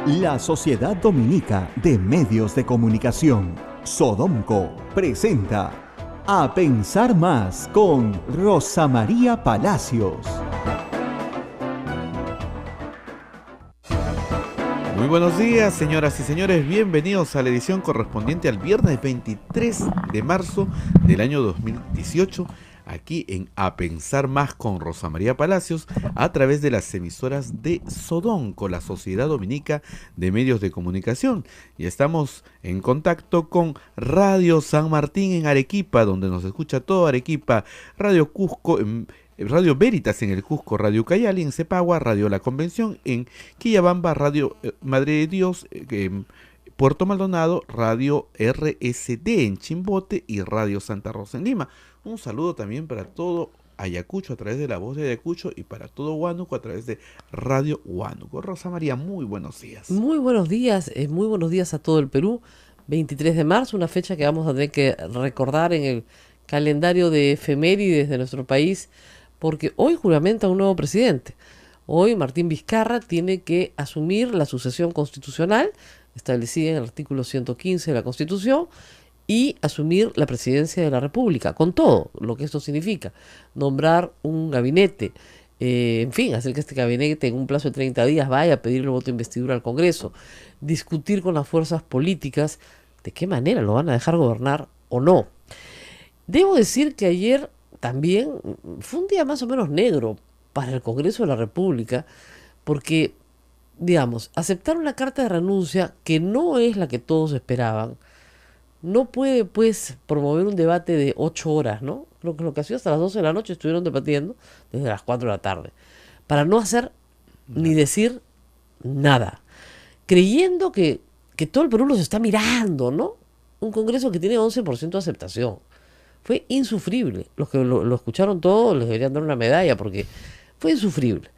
La Sociedad Dominica de Medios de Comunicación, Sodomco, presenta A Pensar Más con Rosa María Palacios. Muy buenos días, señoras y señores, bienvenidos a la edición correspondiente al viernes 23 de marzo del año 2018, aquí en A Pensar Más con Rosa María Palacios, a través de las emisoras de Sodomco, la Sociedad Dominica de Medios de Comunicación. Y estamos en contacto con Radio San Martín en Arequipa, donde nos escucha todo Arequipa, Radio Cusco Radio Veritas en el Cusco, Radio Cayali en Cepagua, Radio La Convención en Quillabamba, Radio Madre de Dios en Puerto Maldonado, Radio RSD en Chimbote y Radio Santa Rosa en Lima. Un saludo también para todo Ayacucho a través de La Voz de Ayacucho y para todo Huánuco a través de Radio Huánuco. Rosa María, muy buenos días. Muy buenos días a todo el Perú. 23 de marzo, una fecha que vamos a tener que recordar en el calendario de efemérides de nuestro país, porque hoy juramenta un nuevo presidente. Hoy Martín Vizcarra tiene que asumir la sucesión constitucional, establecida en el artículo 115 de la Constitución, y asumir la presidencia de la República, con todo lo que esto significa. Nombrar un gabinete, en fin, hacer que este gabinete en un plazo de 30 días vaya a pedir el voto de investidura al Congreso, discutir con las fuerzas políticas de qué manera lo van a dejar gobernar o no. Debo decir que ayer también fue un día más o menos negro para el Congreso de la República, porque, digamos, aceptar una carta de renuncia que no es la que todos esperaban, no puede, pues, promover un debate de 8 horas, ¿no? Lo que ha sido hasta las 12 de la noche estuvieron debatiendo desde las 4 de la tarde, para no hacer ni decir nada, creyendo que todo el Perú los está mirando, ¿no? Un Congreso que tiene 11% de aceptación. Fue insufrible. Los que lo escucharon todo les deberían dar una medalla porque fue insufrible.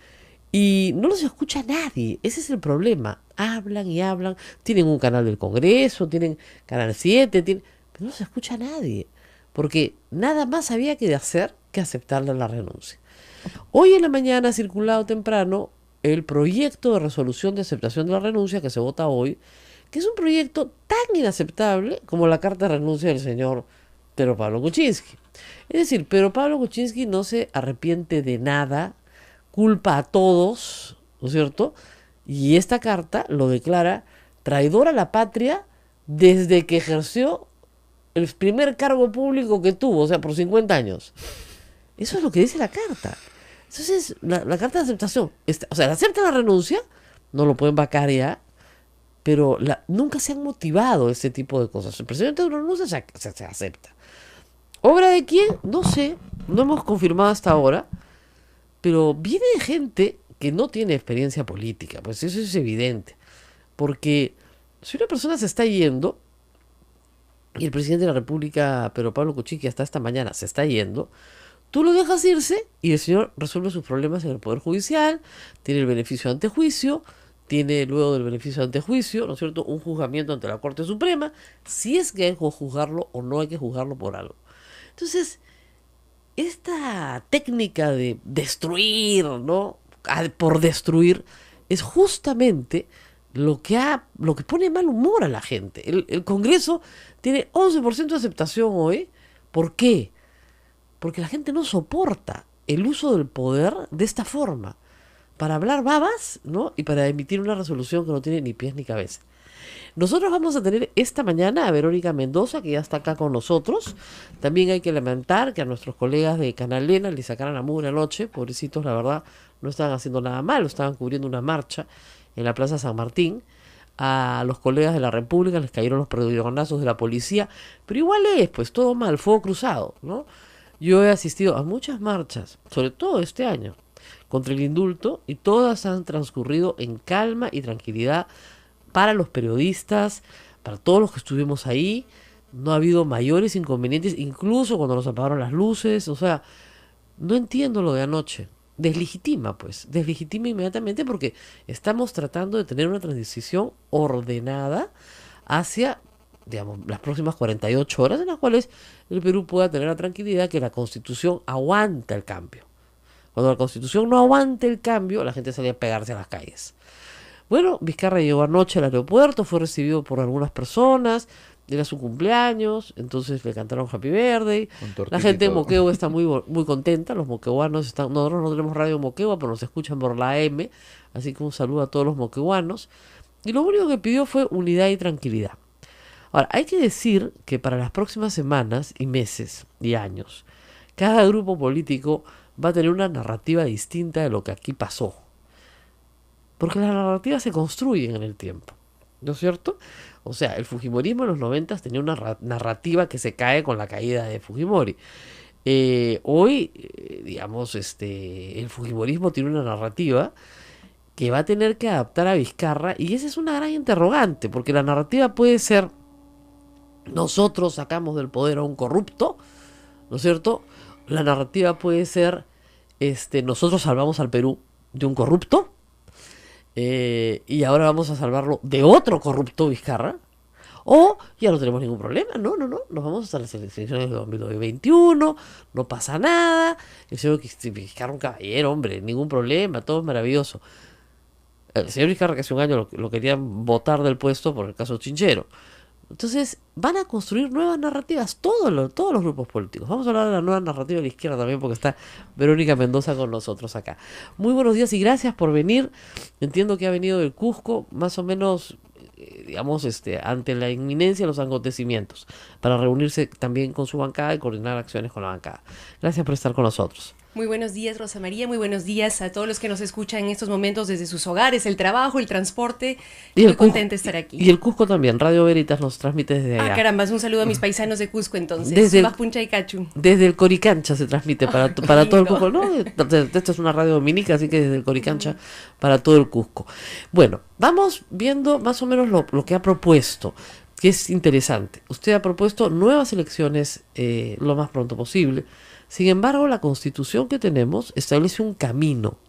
Y no los escucha nadie. Ese es el problema. Hablan y hablan. Tienen un canal del Congreso, tienen Canal 7, pero no los escucha nadie. Porque nada más había que hacer que aceptarle la renuncia. Hoy en la mañana ha circulado temprano el proyecto de resolución de aceptación de la renuncia que se vota hoy, que es un proyecto tan inaceptable como la carta de renuncia del señor Pedro Pablo Kuczynski. Es decir, Pedro Pablo Kuczynski no se arrepiente de nada, culpa a todos, ¿no es cierto? Y esta carta lo declara traidor a la patria desde que ejerció el primer cargo público que tuvo, o sea, por 50 años. Eso es lo que dice la carta. Entonces, la carta de aceptación, o sea, acepta la renuncia, no lo pueden vacar ya, pero nunca se han motivado ese tipo de cosas. El presidente de una renuncia se acepta. ¿Obra de quién? No sé, no hemos confirmado hasta ahora, pero viene de gente que no tiene experiencia política, pues eso es evidente, porque si una persona se está yendo, y el presidente de la República, Pedro Pablo Kuczynski, hasta esta mañana se está yendo, tú lo dejas irse y el señor resuelve sus problemas en el Poder Judicial, tiene el beneficio de antejuicio, tiene luego del beneficio de antejuicio, ¿no es cierto?, un juzgamiento ante la Corte Suprema, si es que hay que juzgarlo o no hay que juzgarlo por algo. Entonces, esta técnica de destruir, ¿no?, por destruir, es justamente lo que pone mal humor a la gente. El Congreso tiene 11% de aceptación hoy. ¿Por qué? Porque la gente no soporta el uso del poder de esta forma, para hablar babas, ¿no?, y para emitir una resolución que no tiene ni pies ni cabeza. Nosotros vamos a tener esta mañana a Verónica Mendoza, que ya está acá con nosotros. También hay que lamentar que a nuestros colegas de Canal Lena les sacaran la mugre anoche. Pobrecitos, la verdad, no estaban haciendo nada malo, estaban cubriendo una marcha en la Plaza San Martín. A los colegas de la República les cayeron los perdigonazos de la policía, pero igual pues todo mal, fuego cruzado, ¿no? Yo he asistido a muchas marchas, sobre todo este año, contra el indulto, y todas han transcurrido en calma y tranquilidad para los periodistas, para todos los que estuvimos ahí. No ha habido mayores inconvenientes, incluso cuando nos apagaron las luces. O sea, no entiendo lo de anoche. Deslegitima inmediatamente, porque estamos tratando de tener una transición ordenada hacia, digamos, las próximas 48 horas, en las cuales el Perú pueda tener la tranquilidad que la Constitución aguanta el cambio. Cuando la Constitución no aguante el cambio, la gente sale a pegarse a las calles. Bueno, Vizcarra llegó anoche al aeropuerto, fue recibido por algunas personas, era su cumpleaños, entonces le cantaron Happy Birthday. Con La tortita y gente de todo. Moquegua está muy contenta, los moqueguanos están, nosotros no tenemos radio Moquegua, pero nos escuchan por la AM, así que un saludo a todos los moqueguanos. Y lo único que pidió fue unidad y tranquilidad. Ahora, hay que decir que para las próximas semanas y meses y años, cada grupo político va a tener una narrativa distinta de lo que aquí pasó. Porque las narrativas se construyen en el tiempo, ¿no es cierto? O sea, el Fujimorismo en los 90 tenía una narrativa que se cae con la caída de Fujimori. Hoy, digamos, el Fujimorismo tiene una narrativa que va a tener que adaptar a Vizcarra, y esa es una gran interrogante, porque la narrativa puede ser: nosotros sacamos del poder a un corrupto, ¿no es cierto? La narrativa puede ser: nosotros salvamos al Perú de un corrupto, y ahora vamos a salvarlo de otro corrupto, Vizcarra. O ya no tenemos ningún problema, no, nos vamos hasta las elecciones de 2021, no pasa nada, el señor Vizcarra un caballero, hombre, ningún problema, todo es maravilloso. El señor Vizcarra, que hace un año lo querían votar del puesto por el caso Chinchero. Entonces van a construir nuevas narrativas, todos los grupos políticos. Vamos a hablar de la nueva narrativa de la izquierda también, porque está Verónica Mendoza con nosotros acá. Muy buenos días y gracias por venir. Entiendo que ha venido del Cusco, más o menos, digamos, ante la inminencia de los acontecimientos, para reunirse también con su bancada y coordinar acciones con la bancada. Gracias por estar con nosotros. Muy buenos días, Rosa María. Muy buenos días a todos los que nos escuchan en estos momentos desde sus hogares, el trabajo, el transporte. Muy contenta de estar aquí. Y el Cusco también. Radio Veritas nos transmite desde allá. Ah, caramba, un saludo a mis paisanos de Cusco entonces. Puncha y Cachu. Desde el Coricancha se transmite para todo el Cusco. ¿No? Esto es una radio dominica, así que desde el Coricancha para todo el Cusco. Bueno, vamos viendo más o menos lo que ha propuesto, que es interesante. Usted ha propuesto nuevas elecciones lo más pronto posible. Sin embargo, la Constitución que tenemos establece un camino.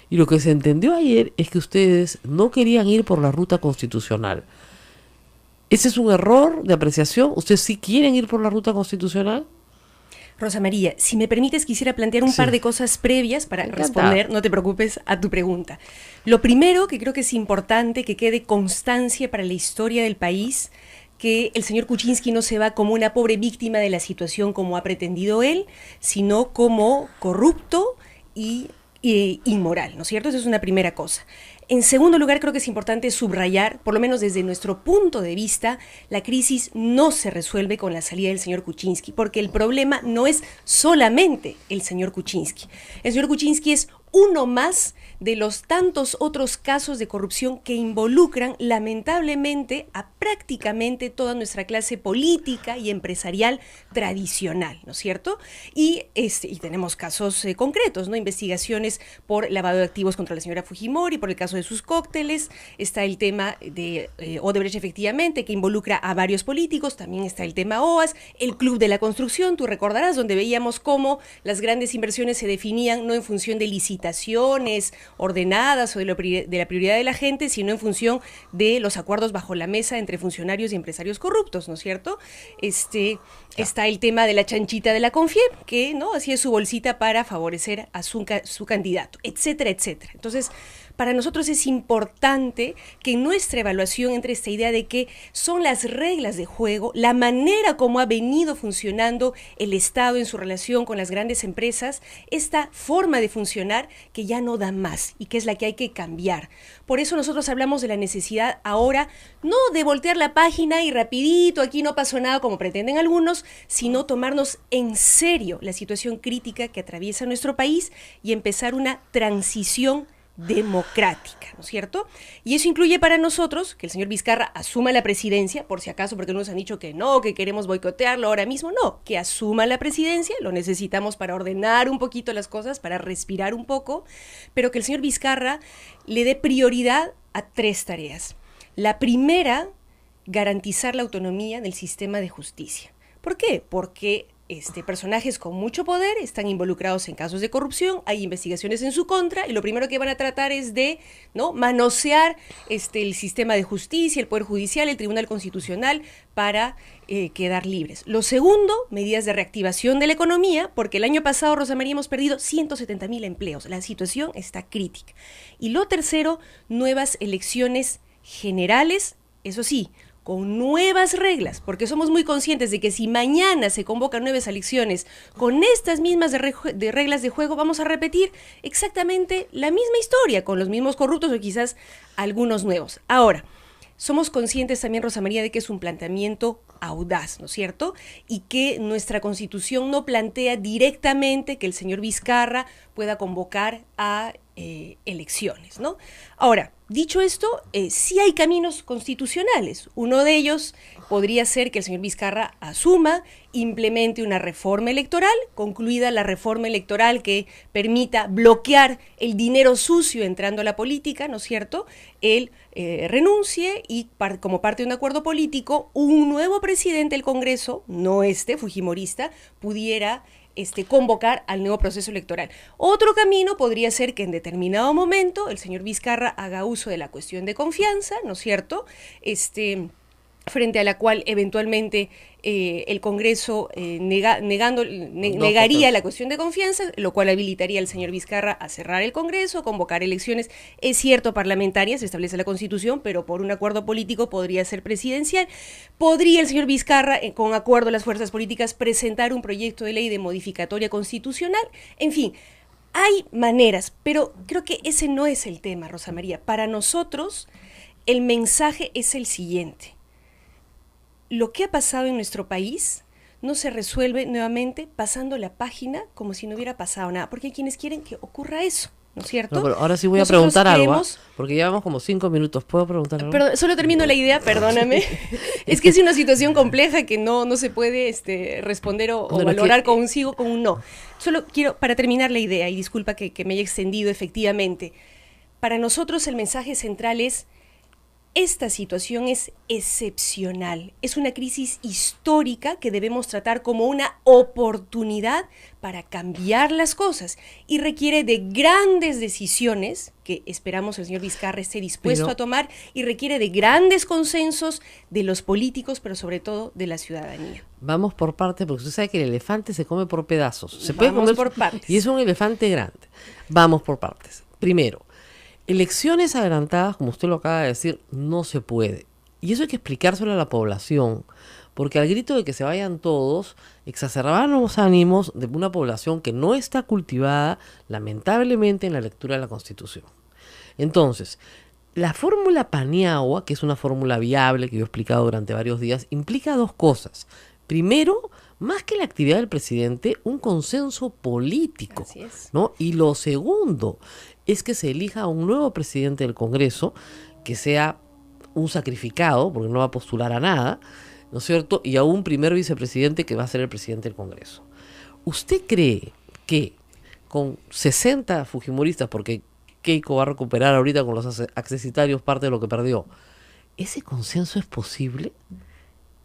Y lo que se entendió ayer es que ustedes no querían ir por la ruta constitucional. ¿Ese es un error de apreciación? ¿Ustedes sí quieren ir por la ruta constitucional? Rosa María, si me permites, quisiera plantear un par de cosas previas para responder, no te preocupes, a tu pregunta. Lo primero, que creo que es importante que quede constancia para la historia del país, que el señor Kuczynski no se va como una pobre víctima de la situación como ha pretendido él, sino como corrupto y inmoral, ¿no es cierto? Esa es una primera cosa. En segundo lugar, creo que es importante subrayar, por lo menos desde nuestro punto de vista, la crisis no se resuelve con la salida del señor Kuczynski, porque el problema no es solamente el señor Kuczynski. El señor Kuczynski es uno más de los tantos otros casos de corrupción que involucran lamentablemente a prácticamente toda nuestra clase política y empresarial tradicional, ¿no es cierto? Y tenemos casos concretos, ¿no? Investigaciones por lavado de activos contra la señora Fujimori, por el caso de sus cócteles, está el tema de Odebrecht efectivamente, que involucra a varios políticos, también está el tema OAS, el Club de la Construcción, tú recordarás, donde veíamos cómo las grandes inversiones se definían no en función de licitaciones ordenadas o de la prioridad de la gente, sino en función de los acuerdos bajo la mesa entre funcionarios y empresarios corruptos, ¿no es cierto? Está el tema de la chanchita de la Confiep, que no hacía su bolsita para favorecer a su candidato, etcétera, etcétera. Entonces, para nosotros es importante que en nuestra evaluación entre esta idea de que son las reglas de juego, la manera como ha venido funcionando el Estado en su relación con las grandes empresas, esta forma de funcionar que ya no da más y que es la que hay que cambiar. Por eso nosotros hablamos de la necesidad ahora no de voltear la página y rapidito, aquí no pasó nada como pretenden algunos, sino tomarnos en serio la situación crítica que atraviesa nuestro país y empezar una transición democrática, ¿no es cierto? Y eso incluye para nosotros que el señor Vizcarra asuma la presidencia, por si acaso, porque nos han dicho que no, que queremos boicotearlo ahora mismo, no, que asuma la presidencia, lo necesitamos para ordenar un poquito las cosas, para respirar un poco, pero que el señor Vizcarra le dé prioridad a 3 tareas. La primera, garantizar la autonomía del sistema de justicia. ¿Por qué? Porque personajes con mucho poder están involucrados en casos de corrupción, hay investigaciones en su contra, y lo primero que van a tratar es de, ¿no?, manosear el sistema de justicia, el Poder Judicial, el Tribunal Constitucional, para quedar libres. Lo segundo, medidas de reactivación de la economía, porque el año pasado, Rosa María, hemos perdido 170.000 empleos. La situación está crítica. Y lo tercero, nuevas elecciones generales, eso sí, con nuevas reglas, porque somos muy conscientes de que si mañana se convocan nuevas elecciones con estas mismas de reglas de juego, vamos a repetir exactamente la misma historia, con los mismos corruptos o quizás algunos nuevos. Ahora, somos conscientes también, Rosa María, de que es un planteamiento audaz, ¿no es cierto? Y que nuestra Constitución no plantea directamente que el señor Vizcarra pueda convocar a elecciones, ¿no? Ahora, dicho esto, sí hay caminos constitucionales. Uno de ellos podría ser que el señor Vizcarra asuma, implemente una reforma electoral, concluida la reforma electoral que permita bloquear el dinero sucio entrando a la política, ¿no es cierto? Él renuncie y como parte de un acuerdo político, un nuevo presidente del Congreso, no fujimorista, pudiera convocar al nuevo proceso electoral. Otro camino podría ser que en determinado momento el señor Vizcarra haga uso de la cuestión de confianza, ¿no es cierto?, frente a la cual eventualmente el Congreso negaría la cuestión de confianza, lo cual habilitaría al señor Vizcarra a cerrar el Congreso, convocar elecciones, es cierto, parlamentarias, se establece la Constitución, pero por un acuerdo político podría ser presidencial. Podría el señor Vizcarra, con acuerdo de las fuerzas políticas, presentar un proyecto de ley de modificatoria constitucional. En fin, hay maneras, pero creo que ese no es el tema, Rosa María. Para nosotros, el mensaje es el siguiente. Lo que ha pasado en nuestro país no se resuelve nuevamente pasando la página como si no hubiera pasado nada, porque hay quienes quieren que ocurra eso, ¿no es cierto? No, pero ahora sí voy a preguntar algo, porque llevamos como 5 minutos. ¿Puedo preguntar algo? Perdón, solo termino la idea, perdóname. Es que es una situación compleja que no se puede responder o valorar con un sí o con un no. Solo quiero, para terminar la idea, y disculpa que me haya extendido efectivamente, para nosotros el mensaje central es: esta situación es excepcional, es una crisis histórica que debemos tratar como una oportunidad para cambiar las cosas y requiere de grandes decisiones que esperamos el señor Vizcarra esté dispuesto a tomar, y requiere de grandes consensos de los políticos, pero sobre todo de la ciudadanía. Vamos por partes, porque usted sabe que el elefante se come por pedazos. Se puede comer por partes. Y es un elefante grande. Vamos por partes. Primero, elecciones adelantadas, como usted lo acaba de decir, no se puede. Y eso hay que explicárselo a la población, porque al grito de que se vayan todos, exacerban los ánimos de una población que no está cultivada, lamentablemente, en la lectura de la Constitución. Entonces, la fórmula Paniagua, que es una fórmula viable que yo he explicado durante varios días, implica dos cosas. Primero, más que la actividad del presidente, un consenso político, Así es, ¿no? Y lo segundo es que se elija a un nuevo presidente del Congreso, que sea un sacrificado, porque no va a postular a nada, ¿no es cierto? Y a un primer vicepresidente que va a ser el presidente del Congreso. ¿Usted cree que con 60 fujimoristas, porque Keiko va a recuperar ahorita con los accesitarios parte de lo que perdió, ese consenso es posible?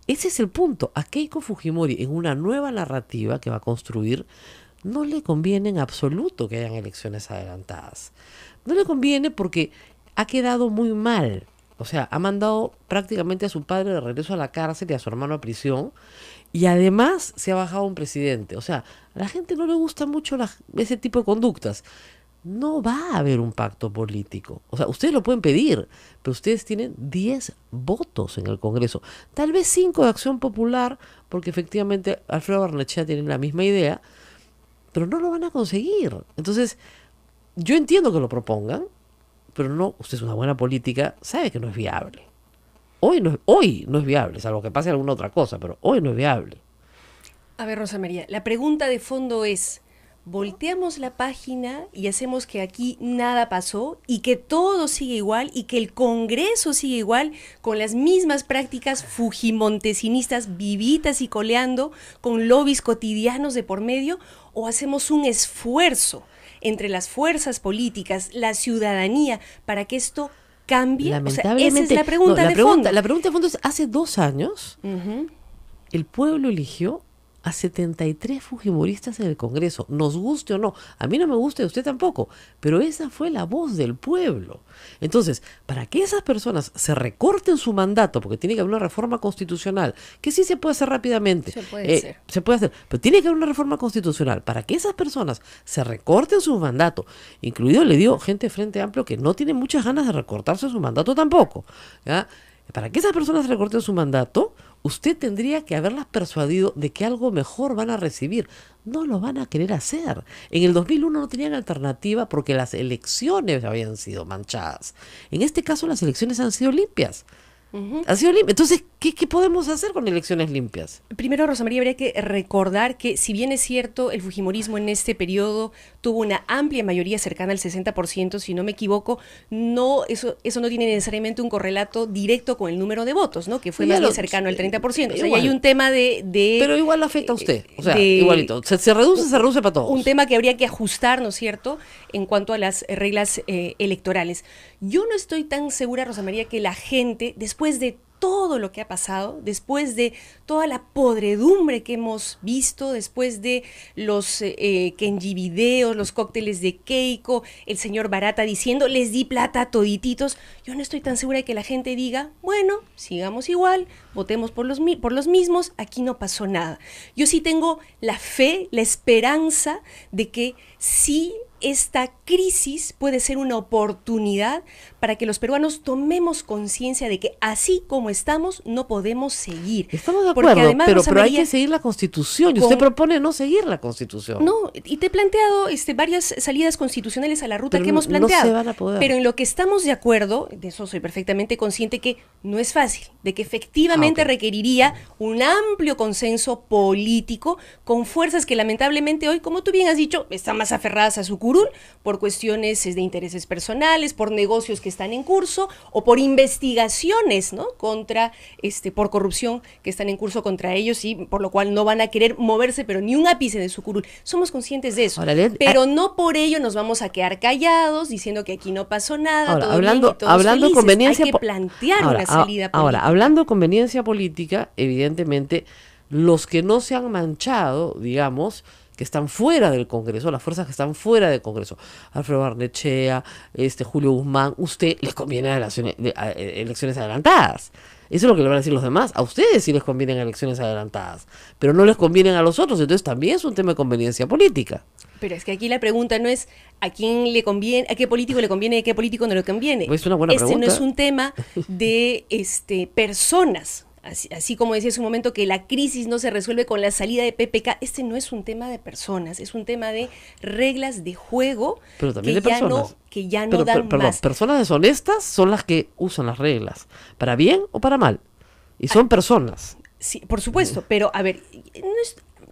Ese es el punto. A Keiko Fujimori, en una nueva narrativa que va a construir, no le conviene en absoluto que hayan elecciones adelantadas. No le conviene porque ha quedado muy mal. O sea, ha mandado prácticamente a su padre de regreso a la cárcel y a su hermano a prisión. Y además se ha bajado un presidente. O sea, a la gente no le gusta mucho ese tipo de conductas. No va a haber un pacto político. O sea, ustedes lo pueden pedir, pero ustedes tienen 10 votos en el Congreso. Tal vez 5 de Acción Popular, porque efectivamente Alfredo Barnechea tiene la misma idea, pero no lo van a conseguir. Entonces, yo entiendo que lo propongan, pero no, usted es una buena política, sabe que no es viable. Hoy no es viable, salvo que pase alguna otra cosa, pero hoy no es viable. A ver, Rosa María, la pregunta de fondo es: ¿volteamos la página y hacemos que aquí nada pasó y que todo sigue igual y que el Congreso sigue igual, con las mismas prácticas fujimontesinistas vivitas y coleando, con lobbies cotidianos de por medio? ¿O hacemos un esfuerzo entre las fuerzas políticas, la ciudadanía, para que esto cambie? Lamentablemente, esa es la pregunta de fondo. La pregunta de fondo es: hace 2 años, el pueblo eligió a 73 fujimoristas en el Congreso, nos guste o no. A mí no me gusta y a usted tampoco, pero esa fue la voz del pueblo. Entonces, para que esas personas se recorten su mandato, porque tiene que haber una reforma constitucional, que sí se puede hacer rápidamente, se puede hacer, pero tiene que haber una reforma constitucional, para que esas personas se recorten su mandato, incluido, le digo, gente de Frente Amplio que no tiene muchas ganas de recortarse su mandato tampoco, ¿ya? Para que esas personas se recorten su mandato, usted tendría que haberlas persuadido de que algo mejor van a recibir. No lo van a querer hacer. En el 2001 no tenían alternativa porque las elecciones habían sido manchadas. En este caso las elecciones han sido limpias. Ha sido limpio. Entonces, ¿qué podemos hacer con elecciones limpias? Primero, Rosa María, habría que recordar que, si bien es cierto, el fujimorismo en este periodo tuvo una amplia mayoría cercana al 60%, si no me equivoco, eso no tiene necesariamente un correlato directo con el número de votos, ¿no? Que fue más bien cercano al 30%. O sea, hay un tema de... Pero igual afecta a usted. O sea, igualito. Se reduce para todos. Un tema que habría que ajustar, ¿no es cierto?, en cuanto a las reglas electorales. Yo no estoy tan segura, Rosa María, que la gente, después de todo lo que ha pasado, después de toda la podredumbre que hemos visto, después de los Kenji videos, los cócteles de Keiko, el señor Barata diciendo, les di plata a todititos, yo no estoy tan segura de que la gente diga, bueno, sigamos igual, votemos por los mismos, aquí no pasó nada. Yo sí tengo la fe, la esperanza de que sí, esta crisis puede ser una oportunidad para que los peruanos tomemos conciencia de que así como estamos no podemos seguir. Estamos de acuerdo, además, pero hay que seguir la Constitución y usted propone no seguir la Constitución. No, y te he planteado varias salidas constitucionales a la ruta que hemos planteado. No se van a poder. Pero en lo que estamos de acuerdo, de eso soy perfectamente consciente, que no es fácil, de que efectivamente requeriría un amplio consenso político con fuerzas que lamentablemente hoy, como tú bien has dicho, están más aferradas a su curul por cuestiones de intereses personales, por negocios que están en curso o por investigaciones, ¿no?, por corrupción que están en curso contra ellos y por lo cual no van a querer moverse, pero ni un ápice de su curul. Somos conscientes de eso, pero no por ello nos vamos a quedar callados diciendo que aquí no pasó nada. Ahora, todo hablando bien y todos hablando felices. conveniencia, hay que plantear una salida política. Ahora, hablando de conveniencia política, evidentemente los que no se han manchado, digamos, que están fuera del Congreso, las fuerzas que están fuera del Congreso, Alfredo Barnechea, Julio Guzmán, usted les conviene elecciones adelantadas. Eso es lo que le van a decir los demás. A ustedes sí les convienen elecciones adelantadas, pero no les convienen a los otros. Entonces también es un tema de conveniencia política. Pero es que aquí la pregunta no es a quién le conviene, a qué político le conviene y a qué político no le conviene. Pues es una buena pregunta. No es un tema de personas. Así como decía hace un momento que la crisis no se resuelve con la salida de PPK, no es un tema de personas, es un tema de reglas de juego, pero también de personas. Que ya no dan más. Personas deshonestas son las que usan las reglas, para bien o para mal, y son personas. Sí, por supuesto, pero a ver,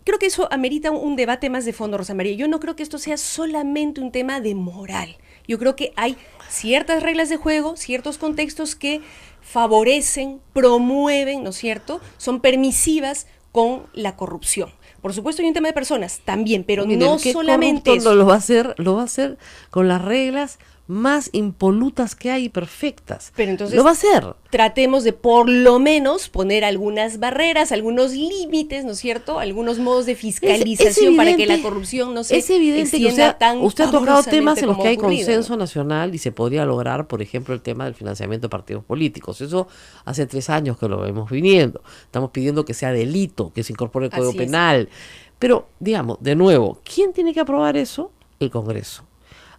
creo que eso amerita un debate más de fondo, Rosa María. Yo no creo que esto sea solamente un tema de moral. Yo creo que hay ciertas reglas de juego, ciertos contextos que favorecen, promueven, ¿no es cierto?, son permisivas con la corrupción. Por supuesto hay un tema de personas también, pero no solamente eso. Lo va a hacer con las reglas más impolutas que hay, perfectas. Pero entonces lo va a hacer. Tratemos de por lo menos poner algunas barreras, algunos límites, ¿no es cierto?, algunos modos de fiscalización para que la corrupción no se extienda tan usted ha tocado temas en los que hay ocurrido, consenso, ¿no?, nacional y se podría lograr, por ejemplo, el tema del financiamiento de partidos políticos. Eso hace 3 años que lo vemos viniendo. Estamos pidiendo que sea delito, que se incorpore el Código Penal. Pero, digamos, de nuevo, ¿quién tiene que aprobar eso? El Congreso.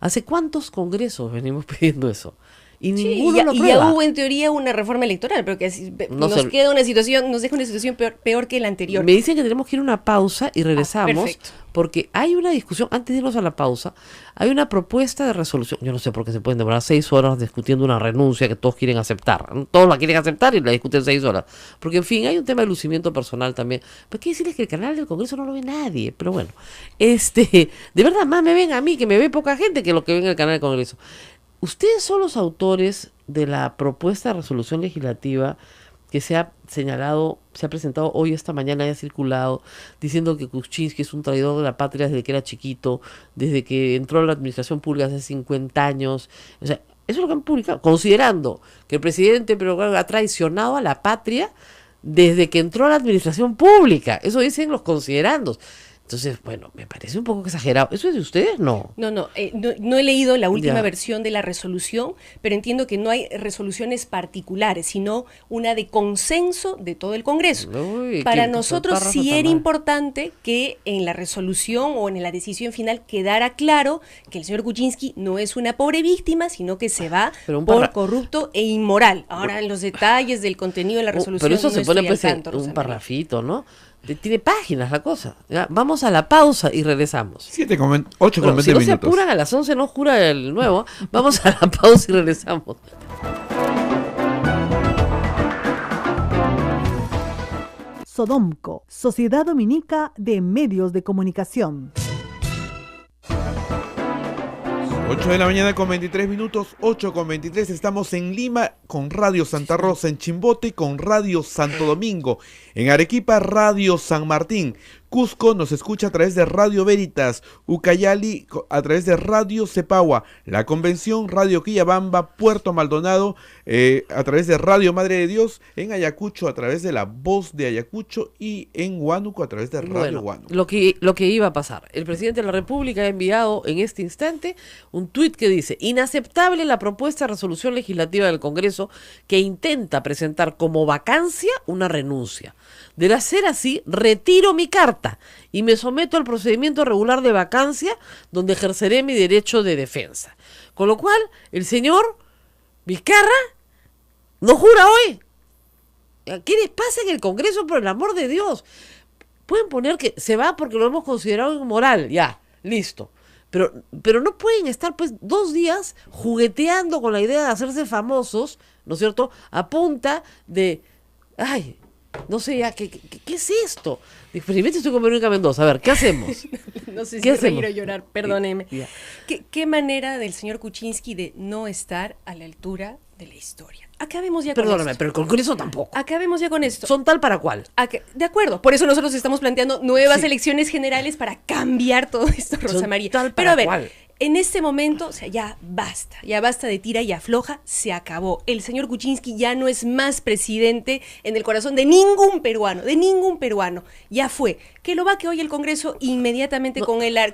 ¿Hace cuántos congresos venimos pidiendo eso? Y ninguno lo aprueba. Y ya hubo en teoría una reforma electoral, pero que nos deja una situación peor que la anterior. Me dicen que tenemos que ir a una pausa y regresamos, porque hay una discusión, antes de irnos a la pausa, hay una propuesta de resolución. Yo no sé por qué se pueden demorar 6 horas discutiendo una renuncia que todos quieren aceptar. Todos la quieren aceptar y la discuten 6 horas. Porque, en fin, hay un tema de lucimiento personal también. Pero hay que decirles que el canal del Congreso no lo ve nadie. Pero bueno, de verdad, más me ven a mí, que me ve poca gente, que lo que ven en el canal del Congreso. Ustedes son los autores de la propuesta de resolución legislativa que se ha señalado, se ha presentado hoy, esta mañana, y ha circulado, diciendo que Kuczynski es un traidor de la patria desde que era chiquito, desde que entró a la administración pública hace 50 años. O sea, eso es lo que han publicado, considerando que el presidente ha traicionado a la patria desde que entró a la administración pública. Eso dicen los considerandos. Entonces, bueno, me parece un poco exagerado. ¿Eso es de ustedes? No. No, he leído la última Ya. versión de la resolución, pero entiendo que no hay resoluciones particulares, sino una de consenso de todo el Congreso. Uy, Para qué nosotros párrafo sí tan era mal. importante que en la resolución o en la decisión final quedara claro que el señor Kuczynski no es una pobre víctima, sino que se va Pero un por corrupto e inmoral. Ahora, en los detalles del contenido de la resolución Pero eso no se pone estoy pues al en tanto, un Rosa María. parrafito, ¿no? Tiene páginas la cosa. Ya, vamos a la pausa y regresamos. 8 con Bueno, 20 si no se minutos. apuran a las 11 no jura el nuevo. Vamos a la pausa y regresamos. Sodomco, Sociedad Dominica de Medios de Comunicación. 8 de la mañana con 23 minutos, 8 con 23. Estamos en Lima con Radio Santa Rosa, en Chimbote con Radio Santo Domingo, en Arequipa Radio San Martín, Cusco nos escucha a través de Radio Veritas, Ucayali a través de Radio Cepagua, La Convención Radio Quillabamba, Puerto Maldonado a través de Radio Madre de Dios, en Ayacucho a través de La Voz de Ayacucho y en Huánuco a través de Radio Bueno, Huánuco. lo que iba a pasar. El presidente de la República ha enviado en este instante un tuit que dice: inaceptable la propuesta de resolución legislativa del Congreso que intenta presentar como vacancia una renuncia. De ser así, retiro mi carta y me someto al procedimiento regular de vacancia donde ejerceré mi derecho de defensa. Con lo cual, el señor Vizcarra no jura hoy. ¿Qué les pasa en el Congreso, por el amor de Dios? Pueden poner que se va porque lo hemos considerado inmoral, ya, listo. Pero no pueden estar pues 2 días jugueteando con la idea de hacerse famosos, ¿no es cierto?, a punta de, ay, no sé ya, ¿qué es esto? Experimento estoy con Verónica Mendoza, a ver, ¿qué hacemos? No sé si ¿Qué reír hacemos? o llorar, perdóneme. Ya. ¿Qué manera del señor Kuczynski de no estar a la altura de la historia? Acabemos ya con Perdóname, esto. pero el Congreso tampoco. Acabemos ya con esto. ¿Son tal para cual? De acuerdo, por eso nosotros estamos planteando nuevas Sí. elecciones generales para cambiar todo esto, Rosa Son María. tal Pero a para ver, cual. en este momento, o sea, ya basta de tira y afloja, se acabó. El señor Kuczynski ya no es más presidente en el corazón de ningún peruano, ya fue. Que lo vaque hoy el Congreso inmediatamente No.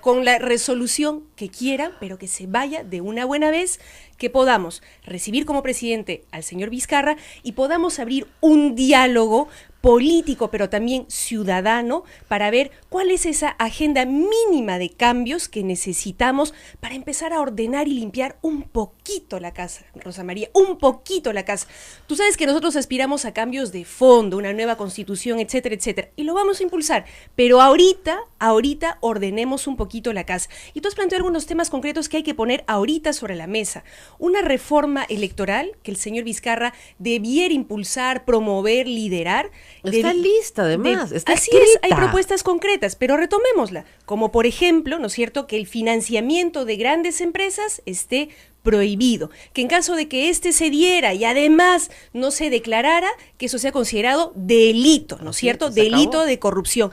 con la resolución que quiera, pero que se vaya de una buena vez, que podamos recibir como presidente al señor Vizcarra y podamos abrir un diálogo político, pero también ciudadano, para ver cuál es esa agenda mínima de cambios que necesitamos para empezar a ordenar y limpiar un poquito la casa, Rosa María, un poquito la casa. Tú sabes que nosotros aspiramos a cambios de fondo, una nueva constitución, etcétera, etcétera, y lo vamos a impulsar, pero ahorita ordenemos un poquito la casa. Y tú has planteado algunos temas concretos que hay que poner ahorita sobre la mesa. Una reforma electoral que el señor Vizcarra debiera impulsar, promover, liderar. Está lista, además, está así es, hay escrita. propuestas concretas, pero retomémosla. Como por ejemplo, ¿no es cierto?, que el financiamiento de grandes empresas esté prohibido, que en caso de que éste se diera y además no se declarara, que eso sea considerado delito, ¿no es Así cierto?, es, se acabó. delito de corrupción.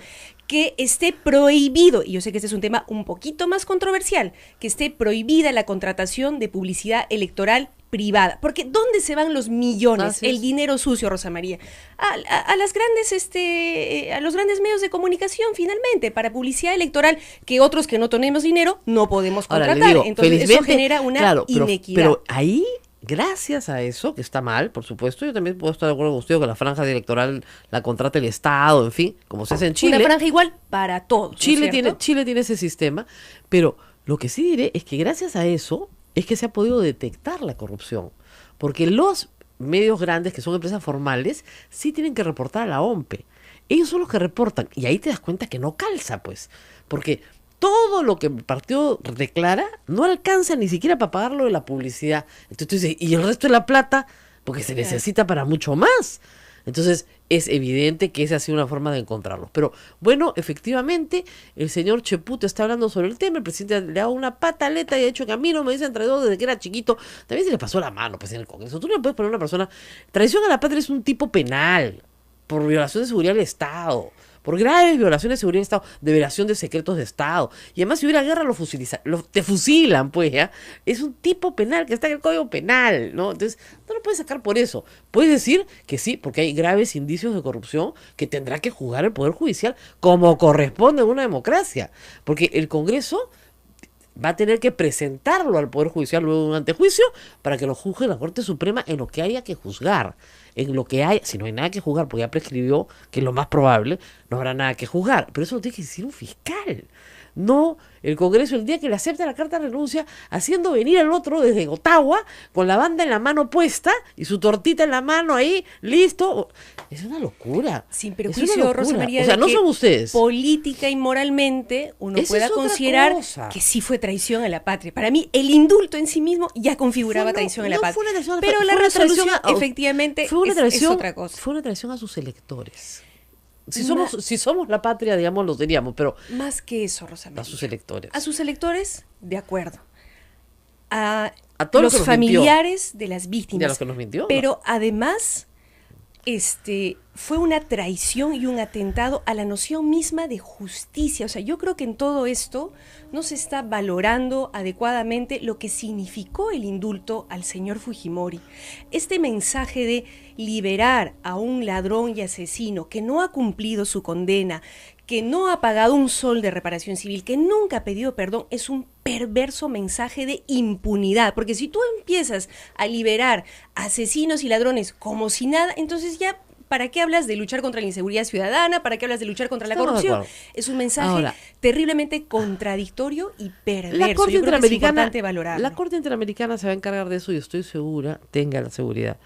Que esté prohibido, y yo sé que este es un tema un poquito más controversial, que esté prohibida la contratación de publicidad electoral privada. Porque ¿dónde se van los millones, Así es. el dinero sucio, Rosa María? A los grandes medios de comunicación, finalmente, para publicidad electoral, que otros que no tenemos dinero no podemos Ahora, contratar. le digo, Entonces eso felizmente, genera una claro, inequidad. pero ahí, gracias a eso, que está mal, por supuesto, yo también puedo estar de acuerdo con usted que la franja electoral la contrata el Estado, en fin, como se hace en Chile. Una franja igual para todos, ¿no es Chile cierto? tiene ese sistema, pero lo que sí diré es que gracias a eso es que se ha podido detectar la corrupción, porque los medios grandes, que son empresas formales, sí tienen que reportar a la OMPE. Ellos son los que reportan, y ahí te das cuenta que no calza, pues, porque todo lo que el partido declara no alcanza ni siquiera para pagar lo de la publicidad. Entonces tú dices, ¿y el resto de la plata? Porque se necesita para mucho más. Entonces es evidente que esa ha sido una forma de encontrarlos. Pero bueno, efectivamente, el señor Cheput está hablando sobre el tema, el presidente le ha dado una pataleta y ha hecho que a mí no me dicen traidor desde que era chiquito. También se le pasó la mano pues, en el Congreso. Tú no le puedes poner a una persona... Traición a la patria es un tipo penal por violación de seguridad del Estado, por graves violaciones de seguridad del Estado, de violación de secretos de Estado. Y además, si hubiera guerra, te fusilan, pues, ¿ya? Es un tipo penal que está en el Código Penal, ¿no? Entonces, no lo puedes sacar por eso. Puedes decir que sí, porque hay graves indicios de corrupción que tendrá que juzgar el Poder Judicial como corresponde en una democracia. Porque el Congreso va a tener que presentarlo al Poder Judicial luego de un antejuicio para que lo juzgue la Corte Suprema en lo que haya que juzgar. En lo que hay, si no hay nada que juzgar, porque ya prescribió, que es lo más probable, no habrá nada que juzgar. Pero eso lo tiene que decir un fiscal. No el Congreso, el día que le acepta la carta de renuncia, haciendo venir al otro desde Ottawa, con la banda en la mano puesta y su tortita en la mano ahí, listo. Es una locura. Sin Es perjuicio, una locura. Rosa María, o sea, de no que son ustedes. política y moralmente uno Esa pueda es otra considerar cosa. que sí fue traición a la patria. Para mí, el indulto en sí mismo ya configuraba traición a la patria. Fue una traición, Pero la fue una resolución, traición efectivamente, fue una es traición, otra cosa. Fue una traición a sus electores. Si somos la patria, digamos, lo seríamos, pero Más que eso, Rosa María. a sus electores. A sus electores, de acuerdo. A todos los los que nos familiares de las víctimas. De los que nos mintió. Pero además, fue una traición y un atentado a la noción misma de justicia. O sea, yo creo que en todo esto no se está valorando adecuadamente lo que significó el indulto al señor Fujimori. Este mensaje de liberar a un ladrón y asesino que no ha cumplido su condena, que no ha pagado un sol de reparación civil, que nunca ha pedido perdón, es un perverso mensaje de impunidad. Porque si tú empiezas a liberar asesinos y ladrones como si nada, entonces ya, ¿para qué hablas de luchar contra la inseguridad ciudadana? ¿Para qué hablas de luchar contra la Estamos de corrupción? acuerdo. Es un mensaje Ahora, terriblemente contradictorio y perverso. La Corte Yo creo que es Interamericana, importante valorarlo. la Corte Interamericana se va a encargar de eso y estoy segura, tenga la seguridad,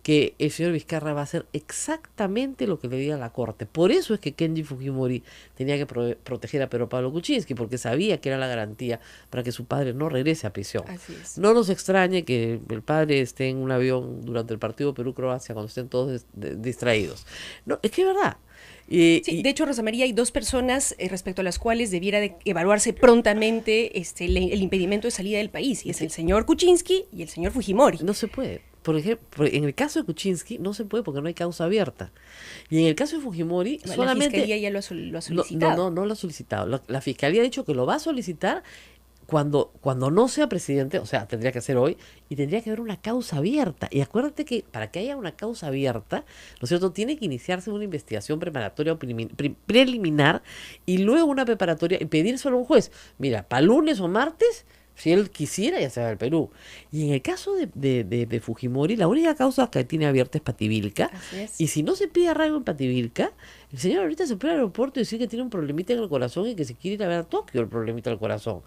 que el señor Vizcarra va a hacer exactamente lo que le diga la Corte. Por eso es que Kenji Fujimori tenía que proteger a Pedro Pablo Kuczynski, porque sabía que era la garantía para que su padre no regrese a prisión. Así es. No nos extrañe que el padre esté en un avión durante el partido Perú-Croacia cuando estén todos distraídos. No, es que es verdad. Sí, de hecho, Rosa María, hay dos personas respecto a las cuales debiera de evaluarse prontamente el impedimento de salida del país, y es el señor Kuczynski y el señor Fujimori. No se puede. Por ejemplo, en el caso de Kuczynski no se puede porque no hay causa abierta. Y en el caso de Fujimori La solamente... Fiscalía ya lo ha solicitado. No lo ha solicitado. La Fiscalía ha dicho que lo va a solicitar cuando no sea presidente, o sea, tendría que ser hoy, y tendría que haber una causa abierta. Y acuérdate que para que haya una causa abierta, ¿no es cierto?, tiene que iniciarse una investigación preparatoria o preliminar, y luego una preparatoria, y pedírselo a un juez. Mira, para lunes o martes, si él quisiera, ya se va al Perú. Y en el caso de Fujimori, la única causa que tiene abierta es Pativilca. Así es. Y si no se pide arraigo en Pativilca, el señor ahorita se puede al aeropuerto y decir que tiene un problemita en el corazón y que se quiere ir a ver a Tokio el problemita del corazón.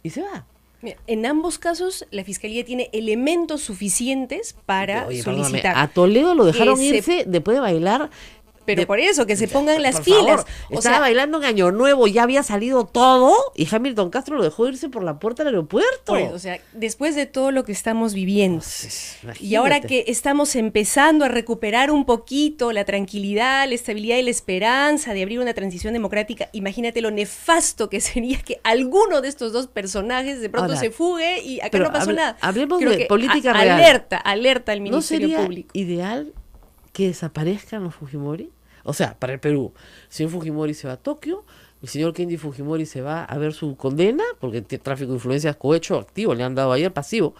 Y se va. Mira, en ambos casos, la Fiscalía tiene elementos suficientes para Oye, perdóname, solicitar. a Toledo lo dejaron que se- irse después de bailar. Pero por eso, que se pongan las Por pilas. favor, O estaba sea, bailando en Año Nuevo, ya había salido todo y Hamilton Castro lo dejó irse por la puerta del aeropuerto. por eso, o sea, después de todo lo que estamos viviendo, Entonces, y ahora imagínate. que estamos empezando a recuperar un poquito la tranquilidad, la estabilidad y la esperanza de abrir una transición democrática, imagínate lo nefasto que sería que alguno de estos dos personajes de pronto Ahora, se fugue y acá pero no pasó nada. hablemos Creo de que política real. alerta al ¿No Ministerio sería Público. ideal que desaparezcan los Fujimori? O sea, para el Perú, el señor Fujimori se va a Tokio, el señor Kenji Fujimori se va a ver su condena, porque tiene tráfico de influencias cohecho activo, le han dado ayer pasivo,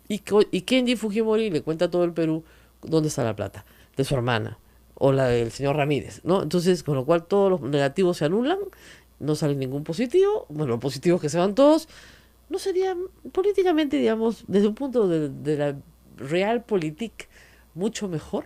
y Kenji Fujimori le cuenta a todo el Perú dónde está la plata, de su hermana, o la del señor Ramírez, ¿no? Entonces, con lo cual todos los negativos se anulan, no sale ningún positivo, bueno, los positivos que se van todos, ¿no sería políticamente, digamos, desde un punto de la realpolitik mucho mejor?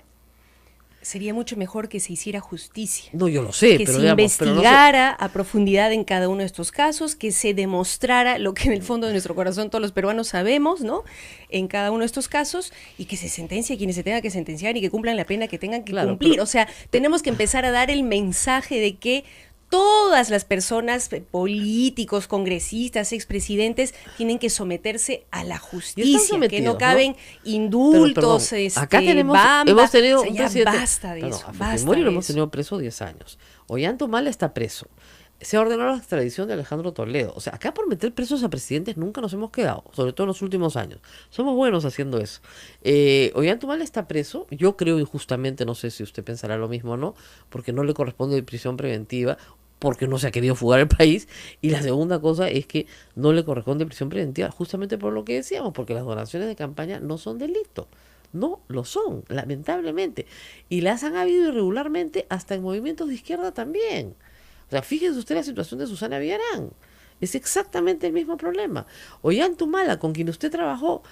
Sería mucho mejor que se hiciera justicia. No, yo lo sé, Que pero se digamos, pero no sé- investigara a profundidad en cada uno de estos casos, que se demostrara lo que en el fondo de nuestro corazón todos los peruanos sabemos, ¿no? En cada uno de estos casos, y que se sentencie a quienes se tengan que sentenciar y que cumplan la pena que tengan que Claro, cumplir. pero- O sea, tenemos que empezar a dar el mensaje de que todas las personas, políticos, congresistas, expresidentes, tienen que someterse a la justicia, que sometidos, no ¿no? caben indultos, Pero, perdón, acá hemos tenido o sea, un ya presidente, basta de perdón, eso, a basta Fujimori lo de hemos eso. tenido preso 10 años. Ollantumala está preso. se ha ordenado la extradición de Alejandro Toledo. O sea, acá por meter presos a presidentes nunca nos hemos quedado, sobre todo en los últimos años. Somos buenos haciendo eso. Ollanta está preso, yo creo injustamente, no sé si usted pensará lo mismo o no, porque no le corresponde prisión preventiva, porque no se ha querido fugar el país, y la segunda cosa es que no le corresponde prisión preventiva, justamente por lo que decíamos, porque las donaciones de campaña no son delito. No lo son, lamentablemente. Y las han habido irregularmente hasta en movimientos de izquierda también. O sea, fíjense usted la situación de Susana Villarán. Es exactamente el mismo problema. Ollanta Humala, con quien usted trabajó,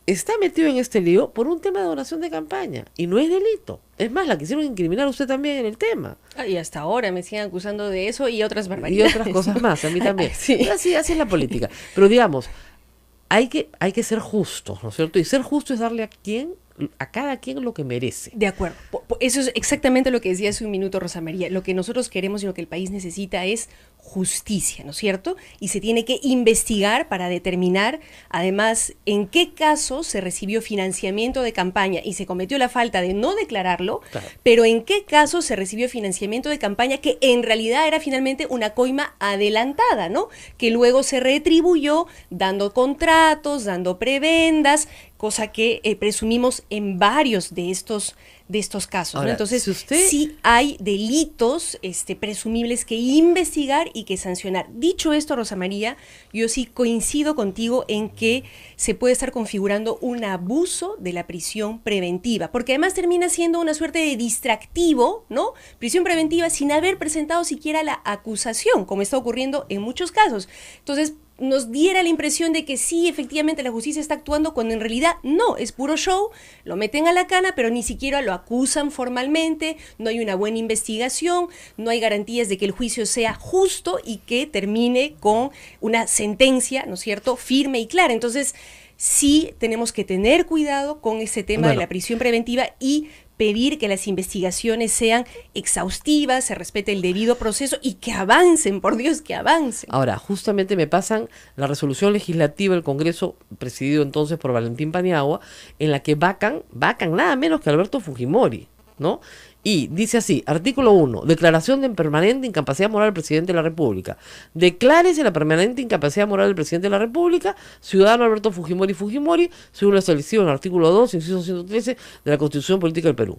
está metido en este lío por un tema de donación de campaña. Y no es delito. Es más, la quisieron incriminar a usted también en el tema. Y hasta ahora me siguen acusando de eso y otras barbaridades. Y otras cosas más, a mí también. Sí. Así es la política. Pero digamos, hay que ser justos, ¿no es cierto? Y ser justo es darle a cada quien lo que merece. De acuerdo. Eso es exactamente lo que decía hace un minuto Rosa María. Lo que nosotros queremos y lo que el país necesita es justicia, ¿no es cierto? Y se tiene que investigar para determinar, además, en qué caso se recibió financiamiento de campaña y se cometió la falta de no declararlo, claro, pero en qué caso se recibió financiamiento de campaña que en realidad era finalmente una coima adelantada, ¿no? Que luego se retribuyó dando contratos, dando prebendas, cosa que presumimos en varios de estos casos. Ahora, ¿no? Entonces, si sí hay delitos presumibles que investigar y que sancionar. Dicho esto, Rosa María, yo sí coincido contigo en que se puede estar configurando un abuso de la prisión preventiva, porque además termina siendo una suerte de distractivo, ¿no? Prisión preventiva sin haber presentado siquiera la acusación, como está ocurriendo en muchos casos. Entonces, nos diera la impresión de que sí, efectivamente la justicia está actuando, cuando en realidad no, es puro show, lo meten a la cana, pero ni siquiera lo acusan formalmente, no hay una buena investigación, no hay garantías de que el juicio sea justo y que termine con una sentencia, ¿no es cierto?, firme y clara. Entonces, sí tenemos que tener cuidado con ese tema de la prisión preventiva y pedir que las investigaciones sean exhaustivas, se respete el debido proceso y que avancen, por Dios, que avancen. Ahora, justamente me pasan la resolución legislativa del Congreso, presidido entonces por Valentín Paniagua, en la que vacan nada menos que Alberto Fujimori, ¿no? Y dice así, artículo 1, declaración de permanente incapacidad moral del presidente de la República. Declárese la permanente incapacidad moral del presidente de la República, ciudadano Alberto Fujimori, según lo establecido en el artículo 2, inciso 113 de la Constitución Política del Perú.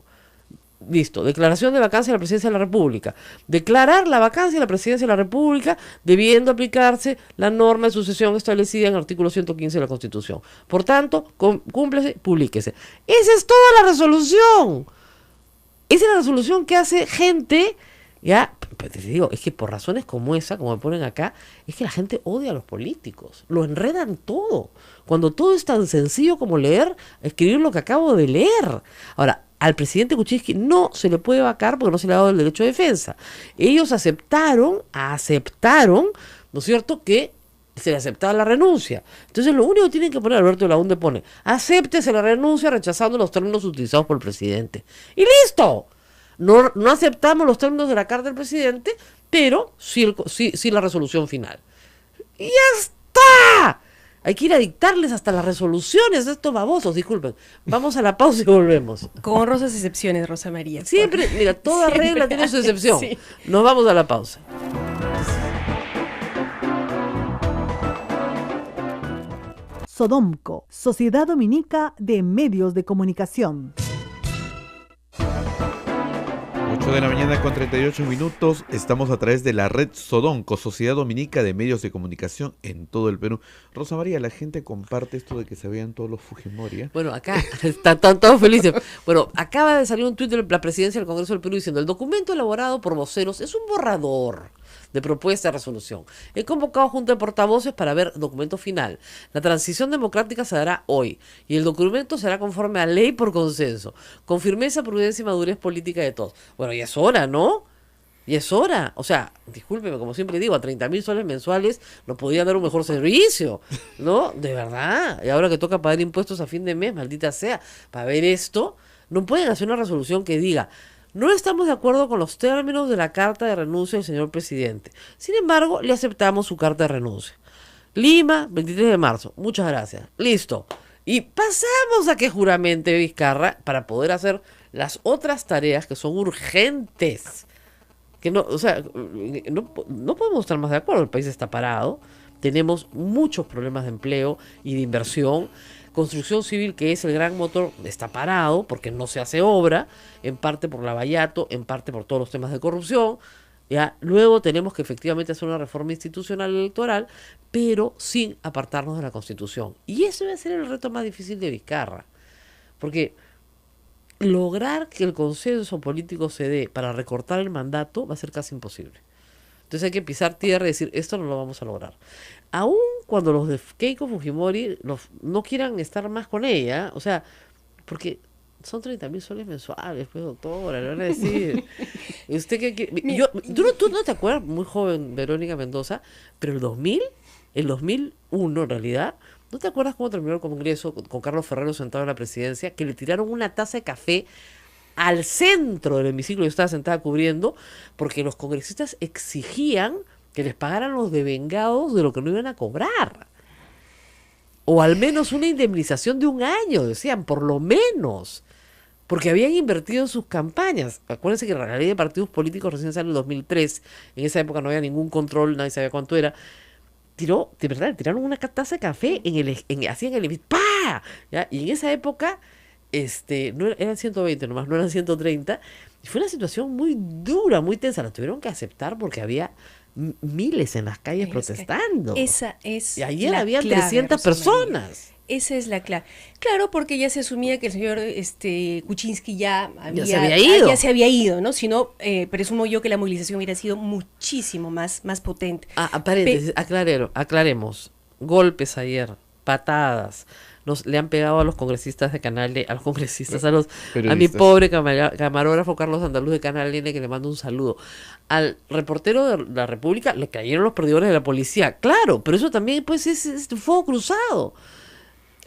Listo, declaración de vacancia de la presidencia de la República. Declarar la vacancia de la presidencia de la República debiendo aplicarse la norma de sucesión establecida en el artículo 115 de la Constitución. Por tanto, cúmplese, publíquese. Esa es toda la resolución. Esa es la resolución que hace gente, ya, pues te digo, es que por razones como esa, como me ponen acá, es que la gente odia a los políticos, lo enredan todo, cuando todo es tan sencillo como escribir lo que acabo de leer. Ahora, al presidente Kuczynski no se le puede vacar porque no se le ha dado el derecho de defensa. Ellos aceptaron, ¿no es cierto?, que se le aceptaba la renuncia. Entonces lo único que tienen que poner, Alberto Launde pone, acéptese la renuncia rechazando los términos utilizados por el presidente. ¡Y listo! No aceptamos los términos de la carta del presidente, pero sí la resolución final. ¡Y ya está! Hay que ir a dictarles hasta las resoluciones de estos babosos, disculpen. Vamos a la pausa y volvemos. Con honrosas excepciones, Rosa María. Siempre, mira, toda regla tiene su excepción. Sí. Nos vamos a la pausa. Sodomco, Sociedad Dominica de Medios de Comunicación. 8 de la mañana con 38 minutos. Estamos a través de la red Sodomco, Sociedad Dominica de Medios de Comunicación en todo el Perú. Rosa María, la gente comparte esto de que se vean todos los Fujimori, ¿eh? Bueno, acá están todos felices. Bueno, acaba de salir un tuit de la presidencia del Congreso del Perú diciendo: el documento elaborado por voceros es un borrador de propuesta de resolución. He convocado junta de portavoces para ver documento final. La transición democrática se dará hoy y el documento será conforme a ley por consenso, con firmeza, prudencia y madurez política de todos. Bueno, ya es hora, ¿no? Ya es hora. O sea, discúlpeme, como siempre digo, a 30.000 soles mensuales nos podía dar un mejor servicio, ¿no? De verdad. Y ahora que toca pagar impuestos a fin de mes, maldita sea, para ver esto, no pueden hacer una resolución que diga: no estamos de acuerdo con los términos de la carta de renuncia del señor presidente. Sin embargo, le aceptamos su carta de renuncia. Lima, 23 de marzo. Muchas gracias. Listo. Y pasamos a que juramente Vizcarra para poder hacer las otras tareas que son urgentes. Que no, o sea, no podemos estar más de acuerdo. El país está parado, tenemos muchos problemas de empleo y de inversión. Construcción civil, que es el gran motor, está parado porque no se hace obra, en parte por Lavallato, en parte por todos los temas de corrupción. Ya, luego tenemos que efectivamente hacer una reforma institucional electoral, pero sin apartarnos de la Constitución. Y eso va a ser el reto más difícil de Vizcarra, porque lograr que el consenso político se dé para recortar el mandato va a ser casi imposible. Entonces hay que pisar tierra y decir, esto no lo vamos a lograr. Aún cuando los de Keiko Fujimori no quieran estar más con ella, o sea, porque son 30.000 soles mensuales, pues, doctora, le van a decir. ¿Usted tú no te acuerdas, muy joven, Verónica Mendoza, pero el 2001 en realidad, ¿no te acuerdas cómo terminó el Congreso con Carlos Ferrero sentado en la presidencia? Que le tiraron una taza de café al centro del hemiciclo. Yo estaba sentada cubriendo, porque los congresistas exigían que les pagaran los devengados de lo que no iban a cobrar. O al menos una indemnización de 1 año, decían, por lo menos. Porque habían invertido en sus campañas. Acuérdense que la ley de partidos políticos recién salió en el 2003. En esa época no había ningún control, nadie sabía cuánto era. De verdad, tiraron una taza de café así en el ¡pah! ¿Ya? Y en esa época eran 120 nomás, no eran 130. Y fue una situación muy dura, muy tensa. La tuvieron que aceptar porque había miles en las calles protestando. Esa es y ayer la había clave, 300 personas. Esa es la clave. Claro, porque ya se asumía que el señor Kuczynski ya se había ido. Ya se había ido, ¿no? Si no, presumo yo que la movilización hubiera sido muchísimo más potente. Paréntesis, aclaremos. Golpes ayer, patadas. Le han pegado a los congresistas de Canal D, a mi pobre camarógrafo Carlos Andaluz de Canal N, que le mando un saludo. Al reportero de la República le cayeron los perdigones de la policía, claro, pero eso también pues es fuego cruzado.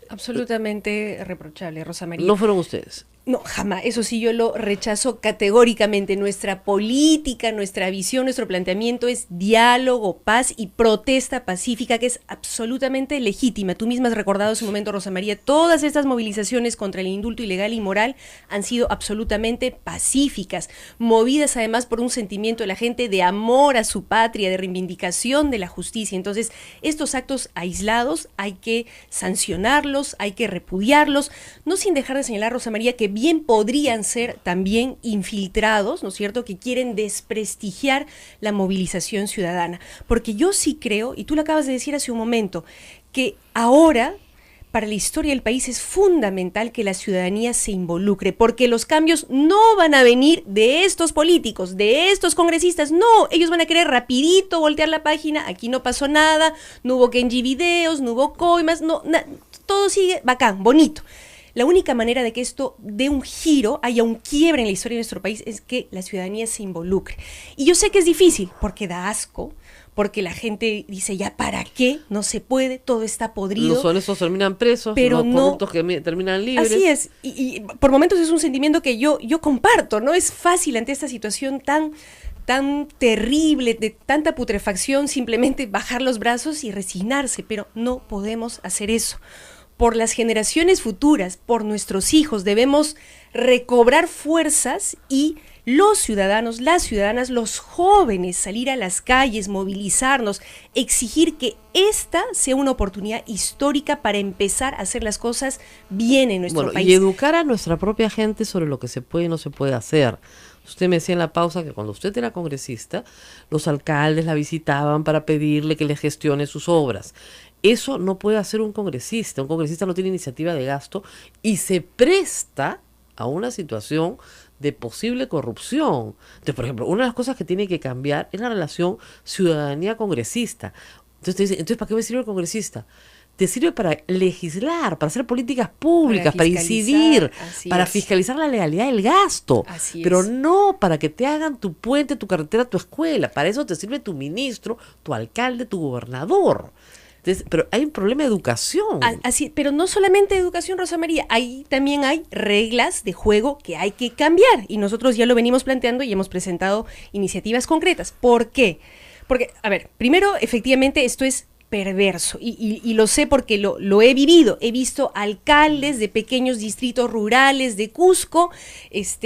Absolutamente reprochable, Rosa María. No fueron ustedes. No, jamás. Eso sí, yo lo rechazo categóricamente. Nuestra política, nuestra visión, nuestro planteamiento es diálogo, paz y protesta pacífica, que es absolutamente legítima. Tú misma has recordado en su momento, Rosa María, todas estas movilizaciones contra el indulto ilegal y moral han sido absolutamente pacíficas, movidas además por un sentimiento de la gente de amor a su patria, de reivindicación de la justicia. Entonces, estos actos aislados hay que sancionarlos, hay que repudiarlos, no sin dejar de señalar, Rosa María, que bien podrían ser también infiltrados, ¿no es cierto?, que quieren desprestigiar la movilización ciudadana. Porque yo sí creo, y tú lo acabas de decir hace un momento, que ahora, para la historia del país, es fundamental que la ciudadanía se involucre, porque los cambios no van a venir de estos políticos, de estos congresistas, no, ellos van a querer rapidito voltear la página, aquí no pasó nada, no hubo Kenji videos, no hubo coimas, todo sigue bacán, bonito. La única manera de que esto dé un giro, haya un quiebre en la historia de nuestro país, es que la ciudadanía se involucre. Y yo sé que es difícil, porque da asco, porque la gente dice, ya, ¿para qué? No se puede, todo está podrido. Los honestos terminan presos, pero los corruptos que terminan libres. Así es, y por momentos es un sentimiento que yo comparto, ¿no? Es fácil ante esta situación tan terrible, de tanta putrefacción, simplemente bajar los brazos y resignarse, pero no podemos hacer eso. Por las generaciones futuras, por nuestros hijos, debemos recobrar fuerzas y los ciudadanos, las ciudadanas, los jóvenes, salir a las calles, movilizarnos, exigir que esta sea una oportunidad histórica para empezar a hacer las cosas bien en nuestro país. Y educar a nuestra propia gente sobre lo que se puede y no se puede hacer. Usted me decía en la pausa que cuando usted era congresista, los alcaldes la visitaban para pedirle que le gestione sus obras. Eso no puede hacer un congresista. Un congresista no tiene iniciativa de gasto y se presta a una situación de posible corrupción. Entonces, por ejemplo, una de las cosas que tiene que cambiar es la relación ciudadanía-congresista. Entonces te dicen, ¿entonces para qué me sirve el congresista? Te sirve para legislar, para hacer políticas públicas, para incidir, para fiscalizar la legalidad del gasto, pero no para que te hagan tu puente, tu carretera, tu escuela. Para eso te sirve tu ministro, tu alcalde, tu gobernador. Entonces, pero hay un problema de educación. Así, pero no solamente de educación, Rosa María, también hay reglas de juego que hay que cambiar y nosotros ya lo venimos planteando y hemos presentado iniciativas concretas. ¿Por qué? Porque, a ver, primero, efectivamente, esto es perverso, y lo sé porque lo he vivido. He visto alcaldes de pequeños distritos rurales de Cusco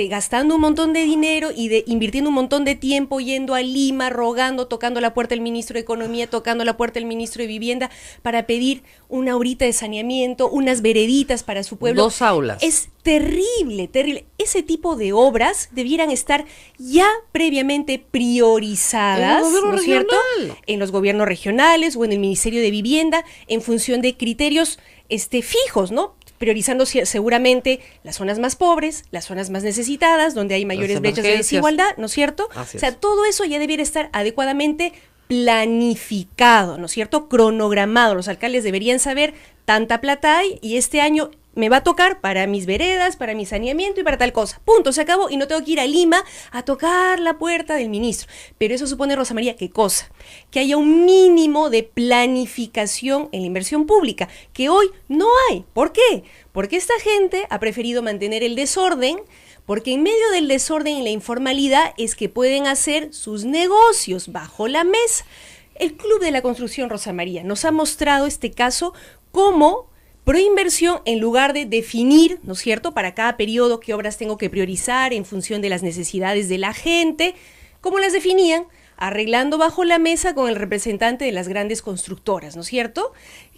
gastando un montón de dinero y invirtiendo un montón de tiempo yendo a Lima, rogando, tocando la puerta del ministro de Economía, tocando la puerta del ministro de Vivienda para pedir una horita de saneamiento, unas vereditas para su pueblo. 2 aulas. Es terrible, terrible. Ese tipo de obras debieran estar ya previamente priorizadas, ¿no es cierto?, en los gobiernos regionales o en el Ministerio de Vivienda, en función de criterios fijos, ¿no? Priorizando seguramente las zonas más pobres, las zonas más necesitadas, donde hay mayores brechas de desigualdad, ¿no es cierto? Así o sea, es. todo eso ya debiera estar adecuadamente planificado, ¿no es cierto?, cronogramado. Los alcaldes deberían saber tanta plata hay y este año me va a tocar para mis veredas, para mi saneamiento y para tal cosa. Punto, se acabó y no tengo que ir a Lima a tocar la puerta del ministro. Pero eso supone, Rosa María, ¿qué cosa? Que haya un mínimo de planificación en la inversión pública, que hoy no hay. ¿Por qué? Porque esta gente ha preferido mantener el desorden, porque en medio del desorden y la informalidad es que pueden hacer sus negocios bajo la mesa. El Club de la Construcción, Rosa María, nos ha mostrado este caso como proinversión, en lugar de definir, ¿no es cierto?, para cada periodo qué obras tengo que priorizar en función de las necesidades de la gente, como las definían, arreglando bajo la mesa con el representante de las grandes constructoras, ¿no es cierto?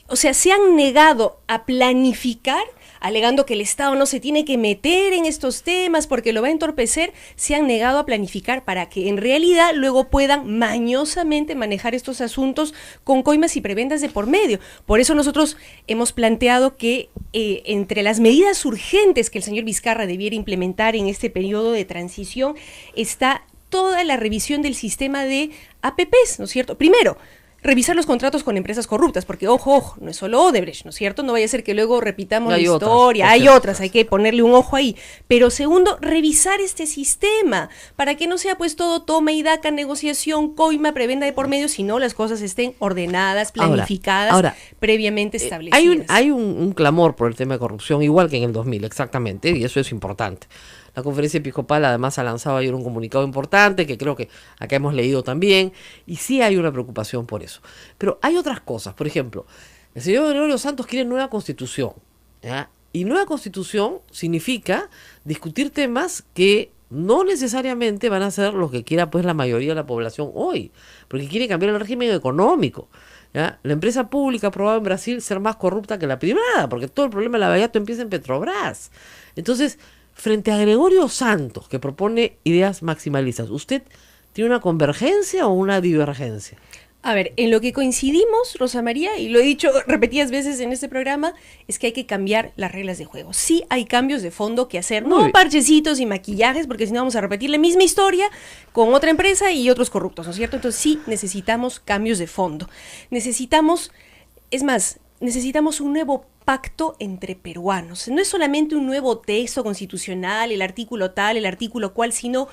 O sea, se han negado a planificar, alegando que el Estado no se tiene que meter en estos temas porque lo va a entorpecer. Se han negado a planificar para que en realidad luego puedan mañosamente manejar estos asuntos con coimas y prebendas de por medio. Por eso nosotros hemos planteado que entre las medidas urgentes que el señor Vizcarra debiera implementar en este periodo de transición está toda la revisión del sistema de APPs, ¿no es cierto? Primero, revisar los contratos con empresas corruptas, porque ojo, no es solo Odebrecht, ¿no es cierto? No vaya a ser que luego repitamos la historia, hay otras, hay que ponerle un ojo ahí. Pero segundo, revisar este sistema, para que no sea pues todo toma y daca, negociación, coima, prebenda de por medio, sino las cosas estén ordenadas, planificadas, previamente establecidas. Hay un clamor por el tema de corrupción, igual que en el 2000, exactamente, y eso es importante. La Conferencia Episcopal además ha lanzado ayer un comunicado importante que creo que acá hemos leído también, y sí hay una preocupación por eso. Pero hay otras cosas, por ejemplo, el señor Gregorio Santos quiere nueva constitución, ¿ya? Y nueva constitución significa discutir temas que no necesariamente van a ser los que quiera pues la mayoría de la población hoy, porque quiere cambiar el régimen económico, ¿ya? La empresa pública ha probado en Brasil ser más corrupta que la privada, porque todo el problema de la Bayato empieza en Petrobras. Entonces, frente a Gregorio Santos, que propone ideas maximalistas, ¿usted tiene una convergencia o una divergencia? A ver, en lo que coincidimos, Rosa María, y lo he dicho repetidas veces en este programa, es que hay que cambiar las reglas de juego. Sí hay cambios de fondo que hacer, no parchecitos y maquillajes, porque si no vamos a repetir la misma historia con otra empresa y otros corruptos, ¿no es cierto? Entonces sí necesitamos cambios de fondo. Necesitamos un nuevo pacto entre peruanos. No es solamente un nuevo texto constitucional, el artículo tal, el artículo cual, sino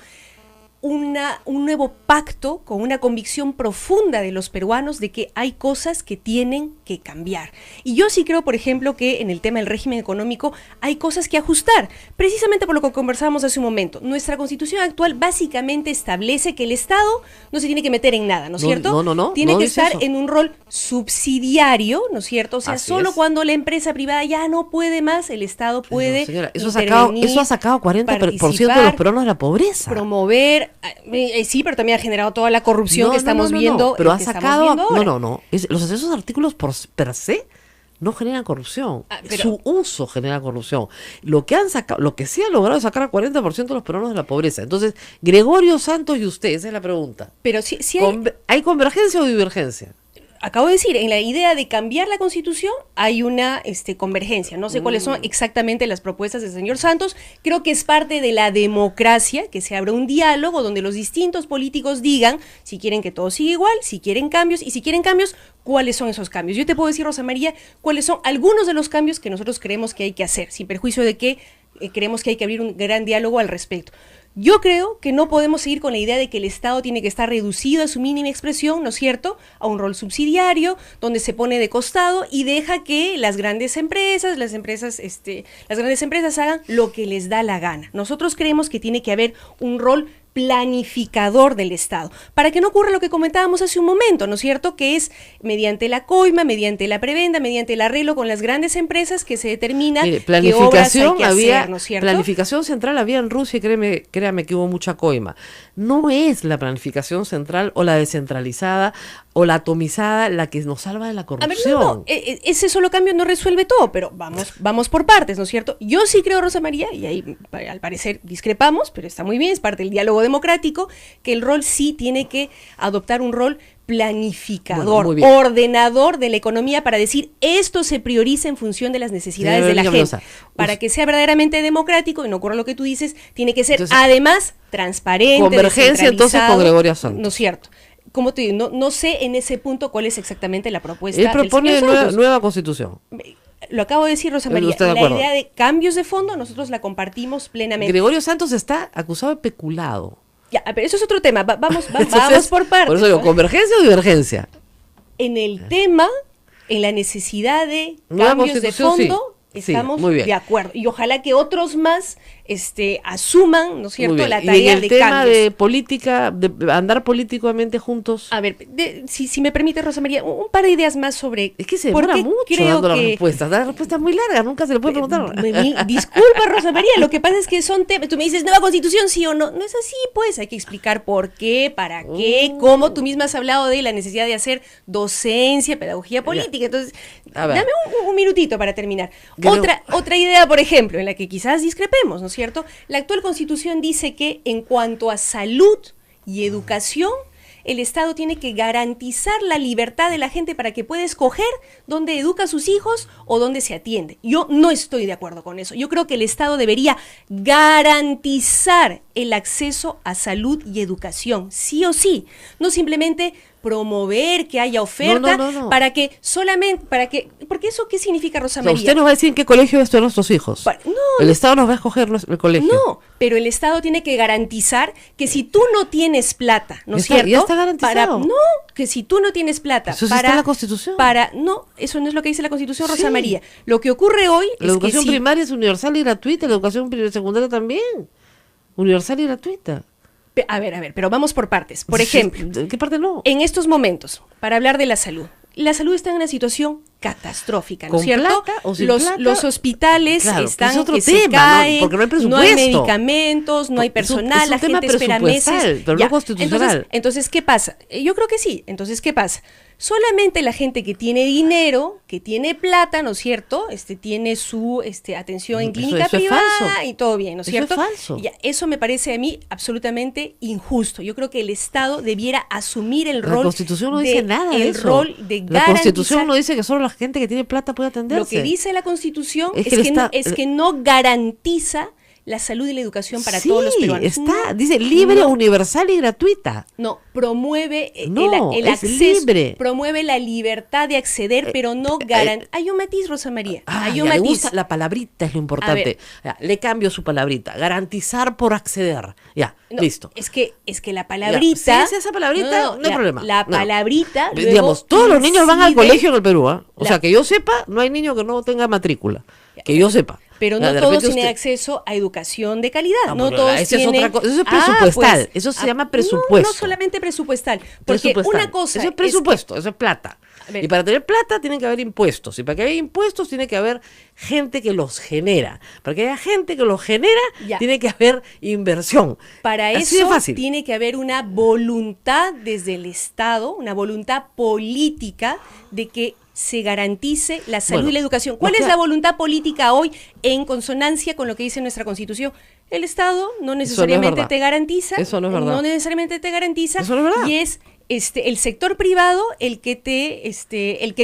un nuevo pacto con una convicción profunda de los peruanos de que hay cosas que tienen que cambiar. Y yo sí creo, por ejemplo, que en el tema del régimen económico hay cosas que ajustar, precisamente por lo que conversábamos hace un momento. Nuestra Constitución actual básicamente establece que el Estado no se tiene que meter en nada, ¿no es cierto? No. Tiene que dice estar eso. en un rol subsidiario, ¿no es cierto? O sea, Así solo es. cuando la empresa privada ya no puede más, el Estado puede Señora, eso intervenir, ha sacado 40% de los participar, peruanos de la pobreza. promover, sí, pero también ha generado toda la corrupción que estamos viendo. Pero ha que estamos sacado, viendo ahora. esos artículos per se no generan corrupción. Pero Su uso genera corrupción. Lo que sí ha logrado es sacar a 40% de los peruanos de la pobreza. Entonces, Gregorio Santos y usted, esa es la pregunta. Pero sí hay, ¿Hay convergencia o divergencia? acabo de decir, en la idea de cambiar la Constitución hay una convergencia. No sé cuáles son exactamente las propuestas del señor Santos. Creo que es parte de la democracia que se abra un diálogo donde los distintos políticos digan si quieren que todo siga igual, si quieren cambios, y si quieren cambios, cuáles son esos cambios. Yo te puedo decir, Rosa María, cuáles son algunos de los cambios que nosotros creemos que hay que hacer, sin perjuicio de que creemos que hay que abrir un gran diálogo al respecto. Yo creo que no podemos seguir con la idea de que el Estado tiene que estar reducido a su mínima expresión, ¿no es cierto?, a un rol subsidiario, donde se pone de costado y deja que las grandes empresas hagan lo que les da la gana. Nosotros creemos que tiene que haber un rol planificador del Estado, para que no ocurra lo que comentábamos hace un momento, ¿no es cierto? Que es mediante la coima, mediante la prebenda, mediante el arreglo con las grandes empresas que se determina qué obras hay que hacer, ¿no es cierto? Planificación central había en Rusia y créame que hubo mucha coima. No es la planificación central o la descentralizada o la atomizada la que nos salva de la corrupción. A ver, no. Ese solo cambio no resuelve todo, pero vamos por partes, ¿no es cierto? Yo sí creo, Rosa María, y ahí al parecer discrepamos, pero está muy bien, es parte del diálogo democrático, que el rol sí tiene que adoptar un rol planificador, ordenador de la economía para decir esto se prioriza en función de las necesidades de la gente. Para que sea verdaderamente democrático y no ocurra lo que tú dices, tiene que ser entonces, además transparente, convergencia entonces con Gregorio Santos. ¿No es cierto? Como te digo, no sé en ese punto cuál es exactamente la propuesta. Él propone nueva constitución. Lo acabo de decir, Rosa María, la idea de cambios de fondo nosotros la compartimos plenamente. Gregorio Santos está acusado de peculado. Ya, pero eso es otro tema, vamos por partes. Por eso digo, ¿convergencia o divergencia? En el tema, en la necesidad de cambios de fondo, estamos de acuerdo. Y ojalá que otros más asuman, ¿no es cierto?, la tarea de cambios. Y en el tema de política, de andar políticamente juntos. A ver, si me permite, Rosa María, un par de ideas más sobre... Es que se demora mucho dando las respuestas. La respuesta es muy larga, nunca se le puede preguntar. Disculpa, Rosa María, lo que pasa es que son temas... Tú me dices, ¿nueva constitución, sí o no? No es así, pues. Hay que explicar por qué, para qué, cómo. Tú misma has hablado de la necesidad de hacer docencia, pedagogía política. Entonces, dame un minutito para terminar. Otra idea, por ejemplo, en la que quizás discrepemos, ¿no es cierto? La actual Constitución dice que en cuanto a salud y educación, el Estado tiene que garantizar la libertad de la gente para que pueda escoger dónde educa a sus hijos o dónde se atiende. Yo no estoy de acuerdo con eso. Yo creo que el Estado debería garantizar el acceso a salud y educación, sí o sí, no simplemente promover que haya oferta para que porque eso ¿qué significa, Rosa María? Usted nos va a decir en qué colegio estudian nuestros hijos. El Estado nos va a escoger el colegio. No, pero el Estado tiene que garantizar que si tú no tienes plata, ¿no es cierto? Ya está garantizado. Que si tú no tienes plata eso está en la Constitución. No, eso no es lo que dice la Constitución, Rosa María. Lo que ocurre hoy la educación primaria es universal y gratuita, la educación secundaria también. Universal y gratuita. A ver, pero vamos por partes. Por ejemplo, ¿qué parte no? En estos momentos, para hablar de la salud está en una situación catastrófica, ¿no es cierto? Los hospitales están que se caen, porque no hay presupuesto. No hay medicamentos, no hay personal, la gente espera meses. Pero no constitucional. Entonces, ¿qué pasa? Yo creo que sí. Entonces, ¿qué pasa? Solamente la gente que tiene dinero, que tiene plata, ¿no es cierto? Tiene su atención en clínica privada y todo bien, ¿no es cierto? Eso es falso. Eso me parece a mí absolutamente injusto. Yo creo que el Estado debiera asumir el rol. La Constitución no dice nada de eso. El rol de garantizar. La Constitución no dice que solo la gente que tiene plata puede atenderse. Lo que dice la Constitución es que no garantiza la salud y la educación para todos los peruanos. Dice libre, universal y gratuita. No, promueve el acceso, promueve la libertad de acceder, pero no garantiza. Hay un matiz, Rosa María. Hay un matiz. Le gusta la palabrita, es lo importante. Le cambio su palabrita. Garantizar por acceder. Listo. Es que la palabrita. Si es esa palabrita, no hay problema. La palabrita. Digamos, todos los niños van al colegio en el Perú. O sea, que yo sepa, no hay niño que no tenga matrícula. Que yo sepa. Pero no todos tienen acceso a educación de calidad. No todos tienen. Es otra cosa. Eso es presupuestal. Eso se llama presupuesto. No solamente presupuestal. Porque una cosa. Eso es presupuesto, eso es plata. Y para tener plata tienen que haber impuestos. Y para que haya impuestos tiene que haber gente que los genera. Para que haya gente que los genera, tiene que haber inversión. Para eso tiene que haber una voluntad desde el Estado, una voluntad política de que se garantice la salud y la educación. ¿Cuál es la voluntad política hoy en consonancia con lo que dice nuestra Constitución? El Estado no necesariamente te garantiza. Eso no es verdad. No necesariamente te garantiza. Eso no es verdad. Y es el sector privado el que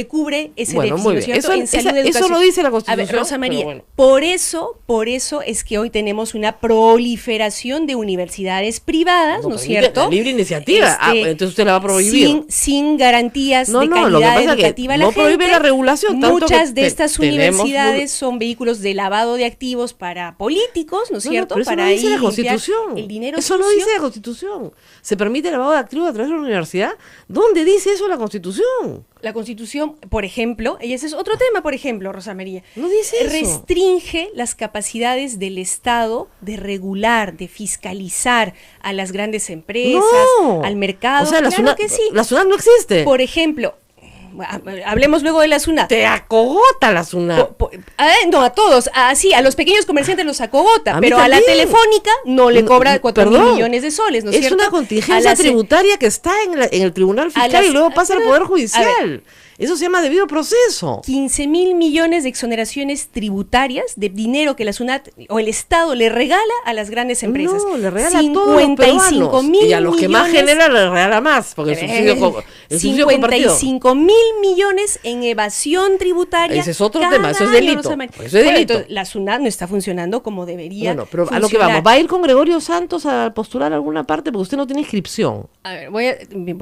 cubre ese déficit, muy bien. En salud y educación. Eso lo dice la Constitución. A ver, Rosa María, por eso es que hoy tenemos una proliferación de universidades privadas, ¿no es cierto? La libre iniciativa. Entonces usted la va a prohibir. Sin garantías de calidad educativa a la gente. No prohíbe la regulación. Muchas de estas universidades son vehículos de lavado de activos para políticos, ¿no es cierto? Pero eso para no dice la Constitución. El dinero eso no dice la Constitución. Se permite el lavado de activos a través de la universidad. democracia, ¿dónde dice eso la Constitución? La Constitución, por ejemplo, y ese es otro tema, por ejemplo, Rosa María, No dice eso. restringe las capacidades del Estado de regular, de fiscalizar a las grandes empresas, No. al mercado. O sea, la Claro SUNAT, que sí. la SUNAT no existe. Por ejemplo, hablemos luego de la SUNAT. Te acogota la SUNAT. No, a todos, sí, a los pequeños comerciantes los acogota, A mí pero a la también. Telefónica no le cobra 4.000 Perdón. millones de soles, ¿no es Es cierto? una A contingencia las- tributaria que está en el Tribunal Fiscal las- y luego pasa al a Poder ver. Judicial. Eso se llama debido proceso. 15.000 millones de exoneraciones tributarias de dinero que la SUNAT o el Estado le regala a las grandes empresas. No, le regala a todos los 55 peruanos. mil Y a los que más millones- genera le regala más, porque el subsidio compartido. 55.000 millones en evasión tributaria. Ese es otro cada tema, eso es año, delito. Rosa María. Eso es Bueno, delito. entonces, la SUNAT no está funcionando como debería. Bueno, pero a lo que funcionar. vamos, ¿va a ir con Gregorio Santos a postular a alguna parte? Porque usted no tiene inscripción. A ver, voy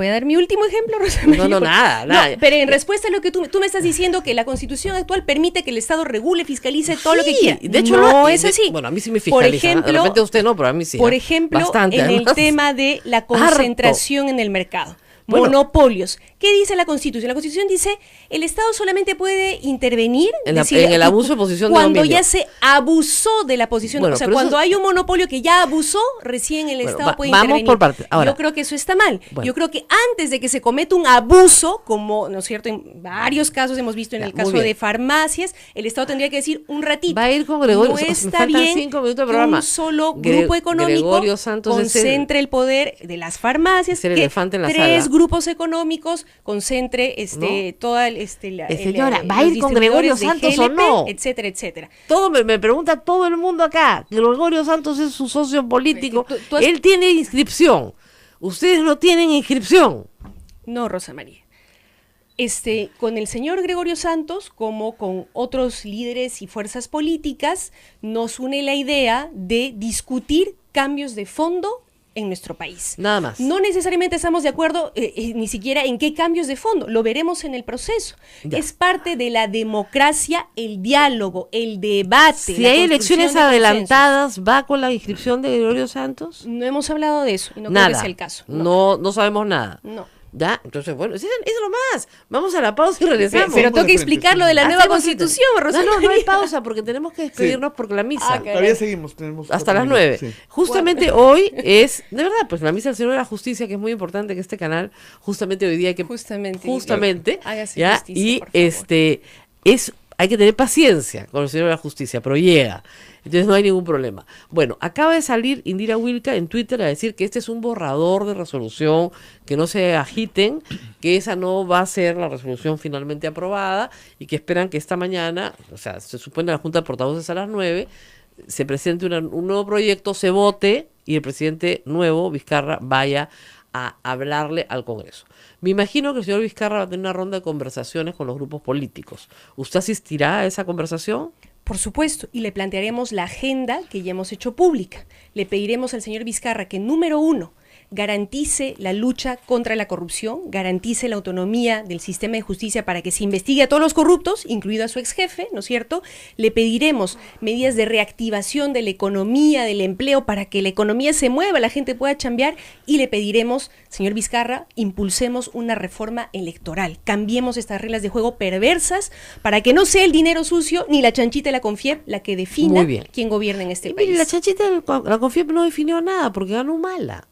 a dar mi último ejemplo, Rosa María. No, nada. Pero en respuesta a lo que tú me estás diciendo, que la Constitución actual permite que el Estado regule, fiscalice todo lo que Sí, quiera. de hecho no es así. Bueno, a mí sí me Por fiscaliza. ejemplo, De repente usted no, pero a mí sí. Por ¿eh? ejemplo, Bastante, en el además. tema de la concentración en el mercado. Bueno. Monopolios. ¿Qué dice la Constitución? La Constitución dice, el Estado solamente puede intervenir En decir, el abuso de posición de cuando dominio. ya se abusó de la posición. Bueno, o sea, pero cuando eso- hay un monopolio que ya abusó, recién el Bueno, Estado puede vamos intervenir. por partes. Ahora. Yo creo que eso está mal. Bueno. Yo creo que antes de que se cometa un abuso, como, ¿no es cierto?, en varios casos hemos visto en Ya, el muy caso bien. de farmacias, el Estado tendría que decir un ratito. Va a ir con Gregorio. No o sea, me está faltan bien 5 minutos de que programa. un solo grupo económico Gregorio Santos es concentre el poder de las farmacias, es el que elefante en la tres sala. grupos económicos concentre toda Señora, ¿va a los ir con Gregorio distribuidores de Santos o GLP, no? etcétera, etcétera. Todo me pregunta todo el mundo acá. Gregorio Santos es su socio político. Tú has- Él tiene inscripción. Ustedes no tienen inscripción. No, Rosa María. Con el señor Gregorio Santos, como con otros líderes y fuerzas políticas, nos une la idea de discutir cambios de fondo en nuestro país. Nada más. No necesariamente estamos de acuerdo ni siquiera en qué cambios de fondo, lo veremos en el proceso. Ya. Es parte de la democracia el diálogo, el debate. Si la hay construcción elecciones de consensos. adelantadas, ¿va con la inscripción de Gregorio Santos? No hemos hablado de eso y no Nada. creo que sea el caso. No sabemos nada. No. ¿Ya? Entonces, bueno, eso es lo más. Vamos a la pausa y regresamos. Pero tengo que de frente, explicar lo sí. de la nueva Hacemos constitución, Rosa No hay María. pausa porque tenemos que despedirnos porque la misa. Ah, Todavía seguimos, tenemos Hasta 4 las minutos, 9. sí. Justamente hoy es, de verdad, pues la misa del Señor de la Justicia, que es muy importante que este canal, justamente hoy día hay que... Justamente. Hágase ¿ya? justicia, Y por favor. hay que tener paciencia con el Señor de la Justicia, pero llega. Entonces no hay ningún problema. Bueno, acaba de salir Indira Wilka en Twitter a decir que este es un borrador de resolución, que no se agiten, que esa no va a ser la resolución finalmente aprobada y que esperan que esta mañana, o sea, se supone la Junta de Portavoces a las 9, se presente un nuevo proyecto, se vote y el presidente nuevo, Vizcarra, vaya a hablarle al Congreso. Me imagino que el señor Vizcarra va a tener una ronda de conversaciones con los grupos políticos. ¿Usted asistirá a esa conversación? Por supuesto, y le plantearemos la agenda que ya hemos hecho pública. Le pediremos al señor Vizcarra que, número 1, garantice la lucha contra la corrupción, garantice la autonomía del sistema de justicia para que se investigue a todos los corruptos, incluido a su ex jefe, ¿no es cierto? Le pediremos medidas de reactivación de la economía, del empleo, para que la economía se mueva, la gente pueda chambear, y le pediremos, señor Vizcarra, impulsemos una reforma electoral, cambiemos estas reglas de juego perversas para que no sea el dinero sucio ni la chanchita de la Confiep la que defina Muy bien. quién gobierna en este Y país. mire, la chanchita de la Confiep no definió nada porque ganó mala.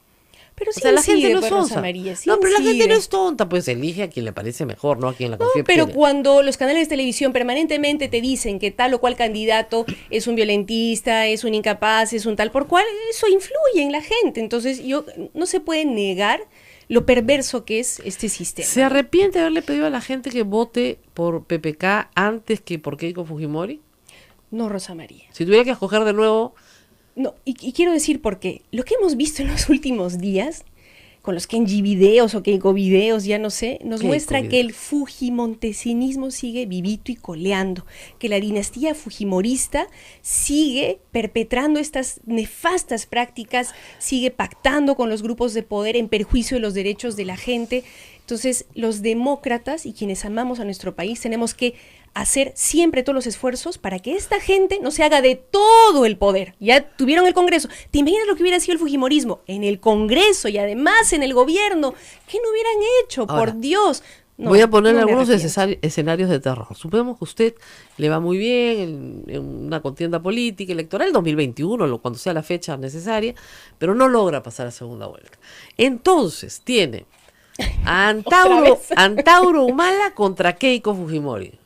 Pero O sí sea, la gente incide, no pues, es Rosa sonsa. María, sí No, pero la gente incide. no es tonta, pues elige a quien le parece mejor, no a quien la No, Confiep pero quiere. cuando los canales de televisión permanentemente te dicen que tal o cual candidato es un violentista, es un incapaz, es un tal por cual, eso influye en la gente. Entonces, no se puede negar lo perverso que es este sistema. ¿Se arrepiente de haberle pedido a la gente que vote por PPK antes que por Keiko Fujimori? No, Rosa María. Si tuviera que escoger de nuevo, No, y quiero decir por qué. Lo que hemos visto en los últimos días, con los Kenji videos o Keiko videos, ya no sé, nos Keiko muestra videos. que el fujimontesinismo sigue vivito y coleando, que la dinastía fujimorista sigue perpetrando estas nefastas prácticas, sigue pactando con los grupos de poder en perjuicio de los derechos de la gente. Entonces, los demócratas y quienes amamos a nuestro país tenemos que hacer siempre todos los esfuerzos para que esta gente no se haga de todo el poder. Ya tuvieron el Congreso. ¿Te imaginas lo que hubiera sido el fujimorismo en el Congreso y además en el gobierno? ¿Qué no hubieran hecho? Ahora, por Dios. No, voy a poner no me algunos arrepiento. escenarios de terror. Supongamos que usted le va muy bien en una contienda política, electoral, 2021, cuando sea la fecha necesaria, pero no logra pasar a segunda vuelta. Entonces tiene a Antauro Humala contra Keiko Fujimori.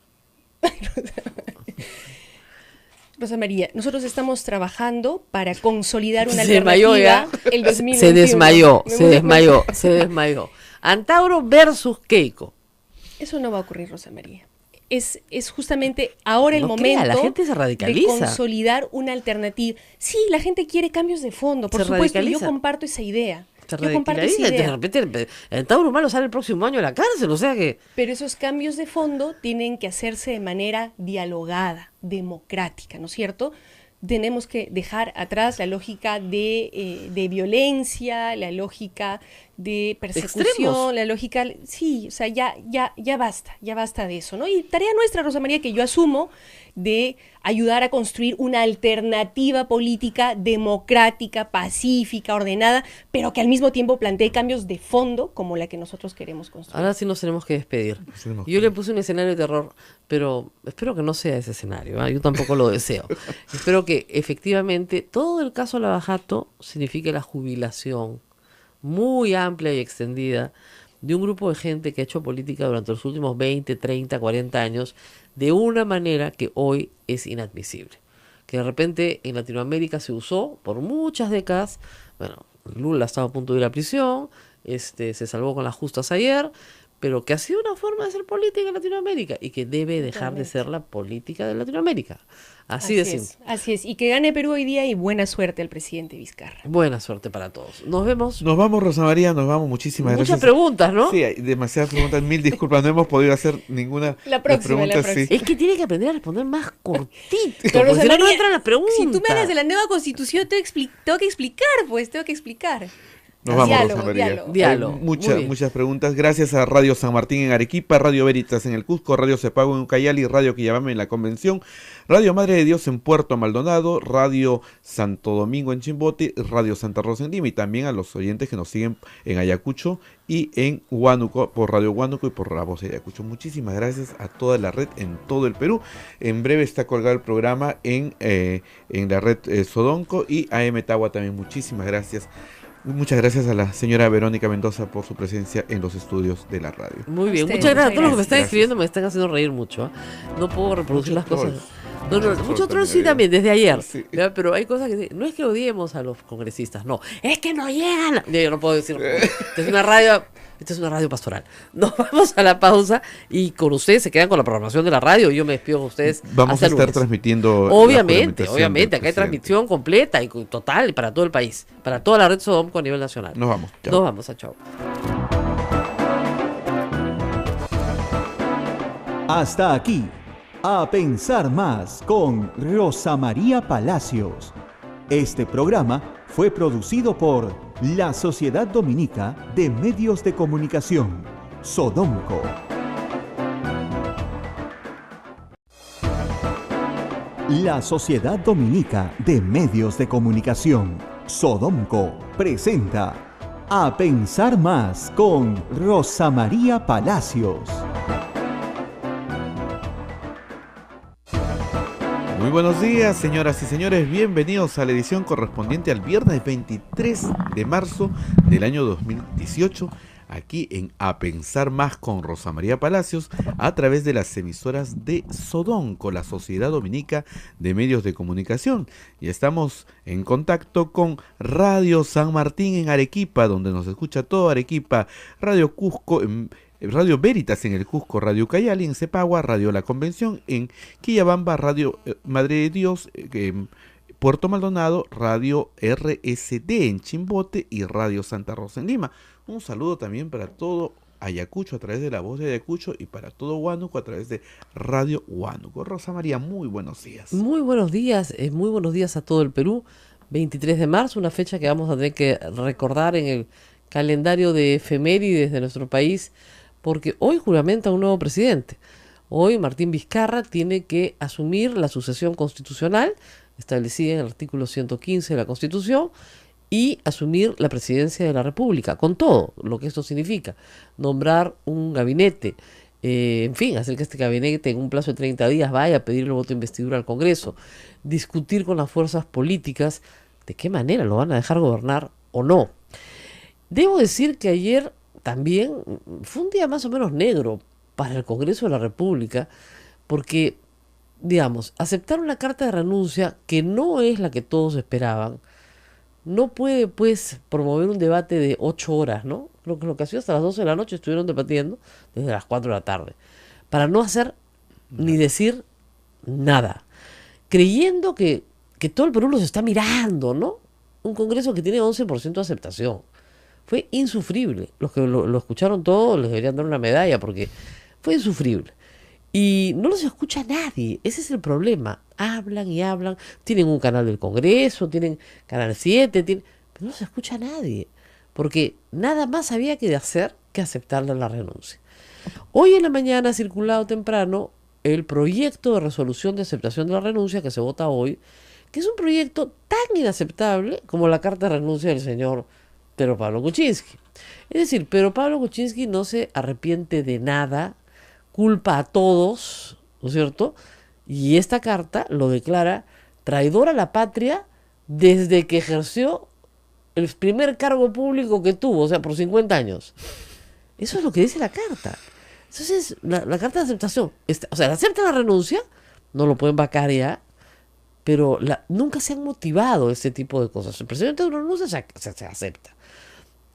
Rosa María, nosotros estamos trabajando para consolidar una Se desmayó alternativa ya. el 2021. Se desmayó. Antauro versus Keiko. Eso no va a ocurrir, Rosa María. Es justamente ahora el No momento crea, la gente se de radicaliza. consolidar una alternativa. Sí, la gente quiere cambios de fondo, por Se supuesto, radicaliza. yo comparto esa idea. Se Yo comparto esa radicaliza, de idea. repente Antauro Humala sale el próximo año a la cárcel, o sea que... Pero esos cambios de fondo tienen que hacerse de manera dialogada, democrática, ¿no es cierto? Tenemos que dejar atrás la lógica de violencia, la lógica de persecución, Extremos. la lógica... Sí, o sea, ya basta de eso, ¿no? Y tarea nuestra, Rosa María, que yo asumo, de ayudar a construir una alternativa política democrática, pacífica, ordenada, pero que al mismo tiempo plantee cambios de fondo como la que nosotros queremos construir. Ahora sí nos tenemos que despedir. Yo le puse un escenario de terror, pero espero que no sea ese escenario, ¿eh? Yo tampoco lo deseo. Espero que efectivamente todo el caso Lava Jato signifique la jubilación muy amplia y extendida de un grupo de gente que ha hecho política durante los últimos 20, 30, 40 años de una manera que hoy es inadmisible. Que de repente en Latinoamérica se usó por muchas décadas. Bueno, Lula estaba a punto de ir a prisión, se salvó con las justas ayer, pero que ha sido una forma de hacer política en Latinoamérica y que debe dejar de ser la política de Latinoamérica. Así de simple. Así es. Y que gane Perú hoy día y buena suerte al presidente Vizcarra. Buena suerte para todos. Nos vemos. Nos vamos, Rosa María, nos vamos. Muchísimas Muchas gracias. preguntas, ¿no? Sí, hay demasiadas preguntas. Mil disculpas, no hemos podido hacer ninguna La próxima, de las la preguntas. próxima. Sí. Es que tiene que aprender a responder más cortito. Pero, Porque Rosa si no, no María, entran las preguntas. Si tú me hablas de la nueva constitución, tengo que explicar. Nos vamos, Diálogo, Rosa María. diálogo. Diálogo. Hay Muy bien. muchas preguntas. Gracias a Radio San Martín en Arequipa, Radio Veritas en el Cusco, Radio Cepago en Ucayali, Radio Quillabamba en la Convención, Radio Madre de Dios en Puerto Maldonado, Radio Santo Domingo en Chimbote, Radio Santa Rosa en Lima, y también a los oyentes que nos siguen en Ayacucho y en Huánuco, por Radio Huánuco y por La Voz de Ayacucho. Muchísimas gracias a toda la red en todo el Perú. En breve está colgado el programa en la red Sodonco y AM Tagua también. Muchísimas gracias. Muchas gracias a la señora Verónica Mendoza por su presencia en los estudios de la radio. Muy bien, Ustedes, muchas gracias a todos los que me muchas están gracias. escribiendo, me están haciendo reír mucho. ¿Eh? No puedo reproducir Muchos las cosas. trolls. No, Muchos muchos trolls trolls sí también. también, desde ayer. Sí. ¿Ya? Pero hay cosas que no es que odiemos a los congresistas, no, es que no llegan. Yo no puedo decir, esta es una radio pastoral. Nos vamos a la pausa y con ustedes se quedan con la programación de la radio. Yo me despido con ustedes. Vamos hasta a estar lunes. transmitiendo. la Obviamente, juramentación del acá hay presidente. transmisión completa y total para todo el país, para toda la red Sodomco a nivel nacional. Nos vamos. Chao. Nos vamos, chao. Hasta aquí, A Pensar Más con Rosa María Palacios. Este programa fue producido por la Sociedad Dominica de Medios de Comunicación, Sodomco. La Sociedad Dominica de Medios de Comunicación, Sodomco, presenta A Pensar Más con Rosa María Palacios. Muy buenos días, señoras y señores. Bienvenidos a la edición correspondiente al viernes 23 de marzo del año 2018. Aquí en A Pensar Más con Rosa María Palacios, a través de las emisoras de Sodonco, la Sociedad Dominica de Medios de Comunicación. Y estamos en contacto con Radio San Martín en Arequipa, donde nos escucha todo Arequipa, Radio Cusco, Radio Veritas en el Cusco, Radio Ucayali en Cepagua, Radio La Convención en Quillabamba, Radio Madre de Dios en Puerto Maldonado, Radio RSD en Chimbote y Radio Santa Rosa en Lima. Un saludo también para todo Ayacucho a través de La Voz de Ayacucho y para todo Huánuco a través de Radio Huánuco. Rosa María, muy buenos días. Muy buenos días a todo el Perú. 23 de marzo, una fecha que vamos a tener que recordar en el calendario de efemérides de nuestro país, porque hoy juramenta un nuevo presidente. Hoy Martín Vizcarra tiene que asumir la sucesión constitucional establecida en el artículo 115 de la Constitución y asumir la presidencia de la República, con todo lo que esto significa. Nombrar un gabinete, en fin, hacer que este gabinete en un plazo de 30 días vaya a pedir el voto de investidura al Congreso, discutir con las fuerzas políticas de qué manera lo van a dejar gobernar o no. Debo decir que ayer también fue un día más o menos negro para el Congreso de la República, porque, digamos, aceptar una carta de renuncia que no es la que todos esperaban, no puede, pues, promover un debate de 8 horas, ¿no? Lo que ha sido hasta las 12 de la noche estuvieron debatiendo desde las 4 de la tarde, para no hacer ni decir nada, creyendo que todo el Perú los está mirando, ¿no? Un Congreso que tiene 11% de aceptación. Fue insufrible. Los que lo escucharon todo les deberían dar una medalla porque fue insufrible. Y no los escucha nadie. Ese es el problema. Hablan y hablan. Tienen un canal del Congreso, tienen Canal 7, pero no se escucha a nadie. Porque nada más había que hacer que aceptarle la renuncia. Hoy en la mañana ha circulado temprano el proyecto de resolución de aceptación de la renuncia que se vota hoy, que es un proyecto tan inaceptable como la carta de renuncia del señor Pedro Pablo Kuczynski. Es decir, Pedro Pablo Kuczynski no se arrepiente de nada, culpa a todos, ¿no es cierto? Y esta carta lo declara traidor a la patria desde que ejerció el primer cargo público que tuvo, o sea, por 50 años. Eso es lo que dice la carta. Entonces, la carta de aceptación, o sea, acepta la renuncia, no lo pueden vacar ya, pero nunca se han motivado ese tipo de cosas. El presidente de una renuncia se acepta.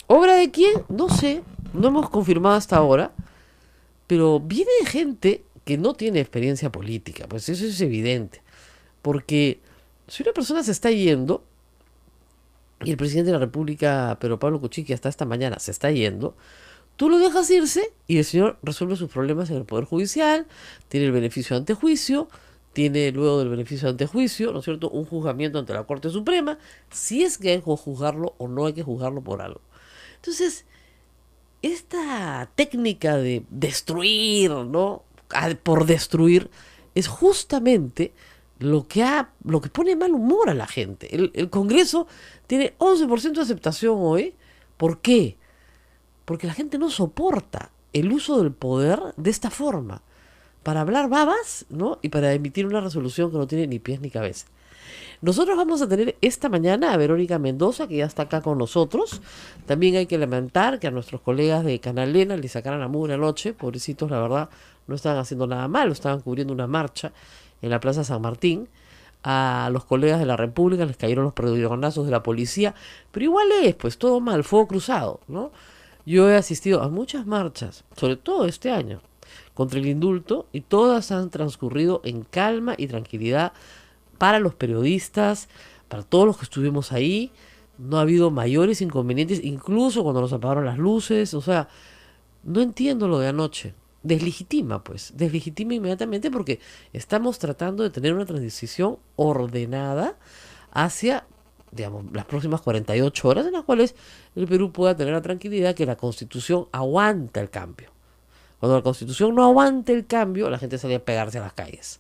¿Obra de quién? No sé, no hemos confirmado hasta ahora, pero viene de gente que no tiene experiencia política, pues eso es evidente. Porque si una persona se está yendo, y el presidente de la República, Pedro Pablo Kuczynski, hasta esta mañana se está yendo, tú lo dejas irse y el señor resuelve sus problemas en el Poder Judicial, tiene el beneficio de antejuicio, tiene luego del beneficio de antejuicio, ¿no es cierto?, un juzgamiento ante la Corte Suprema, si es que hay que juzgarlo o no hay que juzgarlo por algo. Entonces, esta técnica de destruir, ¿no?, por destruir, es justamente lo que pone mal humor a la gente. El Congreso tiene 11% de aceptación hoy. ¿Por qué? Porque la gente no soporta el uso del poder de esta forma, para hablar babas, ¿no?, y para emitir una resolución que no tiene ni pies ni cabeza. Nosotros vamos a tener esta mañana a Verónica Mendoza, que ya está acá con nosotros. También hay que lamentar que a nuestros colegas de Canal Lena les sacaran la mugre anoche. Pobrecitos, la verdad, no estaban haciendo nada malo, estaban cubriendo una marcha en la Plaza San Martín. A los colegas de la República les cayeron los perdigonazos de la policía, pero igual pues todo mal, fuego cruzado, ¿no? Yo he asistido a muchas marchas, sobre todo este año, contra el indulto, y todas han transcurrido en calma y tranquilidad para los periodistas, para todos los que estuvimos ahí. No ha habido mayores inconvenientes, incluso cuando nos apagaron las luces. O sea, no entiendo lo de anoche. Deslegitima inmediatamente, porque estamos tratando de tener una transición ordenada hacia, digamos, las próximas 48 horas en las cuales el Perú pueda tener la tranquilidad que la Constitución aguanta el cambio. Cuando la Constitución no aguante el cambio, la gente sale a pegarse a las calles.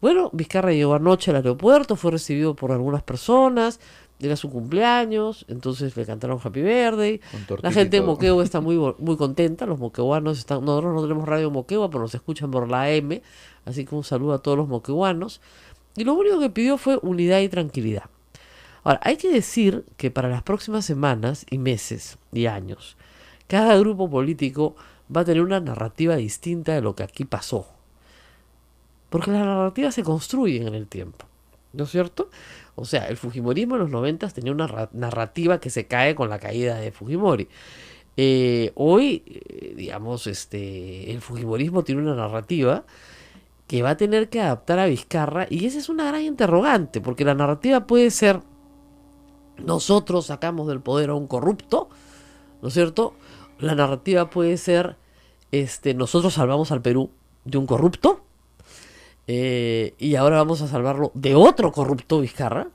Bueno, Vizcarra llegó anoche al aeropuerto, fue recibido por algunas personas, era su cumpleaños, entonces le cantaron Happy Birthday. La gente de Moquegua está muy contenta, los moqueguanos están, nosotros no tenemos radio Moquegua, pero nos escuchan por la AM, así que un saludo a todos los moqueguanos. Y lo único que pidió fue unidad y tranquilidad. Ahora, hay que decir que para las próximas semanas y meses y años, cada grupo político va a tener una narrativa distinta de lo que aquí pasó. Porque las narrativas se construyen en el tiempo, ¿no es cierto? O sea, el fujimorismo en los 90 tenía una narrativa que se cae con la caída de Fujimori. Hoy, digamos, el fujimorismo tiene una narrativa que va a tener que adaptar a Vizcarra, y esa es una gran interrogante, porque la narrativa puede ser: nosotros sacamos del poder a un corrupto, ¿no es cierto? La narrativa puede ser: nosotros salvamos al Perú de un corrupto, y ahora vamos a salvarlo de otro corrupto, Vizcarra.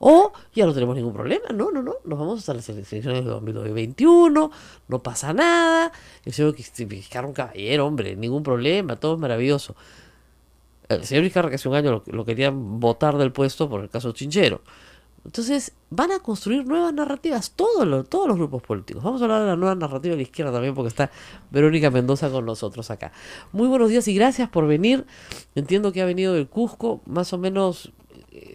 O ya no tenemos ningún problema, no, nos vamos hasta las elecciones de 2021, no pasa nada, el señor Vizcarra un caballero, hombre, ningún problema, todo es maravilloso. El señor Vizcarra, que hace un año lo querían votar del puesto por el caso Chinchero. Entonces van a construir nuevas narrativas, todos los grupos políticos. Vamos a hablar de la nueva narrativa de la izquierda también, porque está Verónica Mendoza con nosotros acá. Muy buenos días y gracias por venir. Entiendo que ha venido del Cusco, más o menos,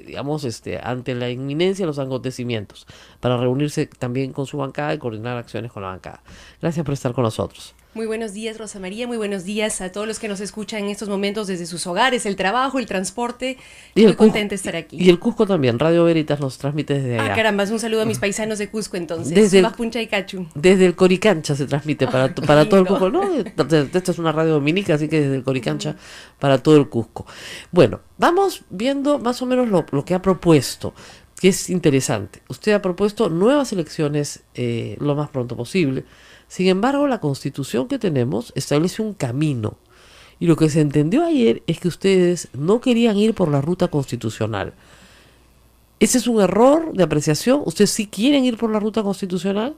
digamos, ante la inminencia de los acontecimientos, para reunirse también con su bancada y coordinar acciones con la bancada. Gracias por estar con nosotros. Muy buenos días, Rosa María. Muy buenos días a todos los que nos escuchan en estos momentos desde sus hogares, el trabajo, el transporte. Muy contenta de estar aquí. Y el Cusco también. Radio Veritas nos transmite desde allá. Caramba, un saludo a mis paisanos de Cusco entonces. Desde Puncha y Cachu. Desde el Coricancha se transmite para todo el Cusco. No, esto es una radio dominica, así que desde el Coricancha para todo el Cusco. Bueno, vamos viendo más o menos lo que ha propuesto, que es interesante. Usted ha propuesto nuevas elecciones lo más pronto posible. Sin embargo, la Constitución que tenemos establece un camino. Y lo que se entendió ayer es que ustedes no querían ir por la ruta constitucional. ¿Ese es un error de apreciación? ¿Ustedes sí quieren ir por la ruta constitucional?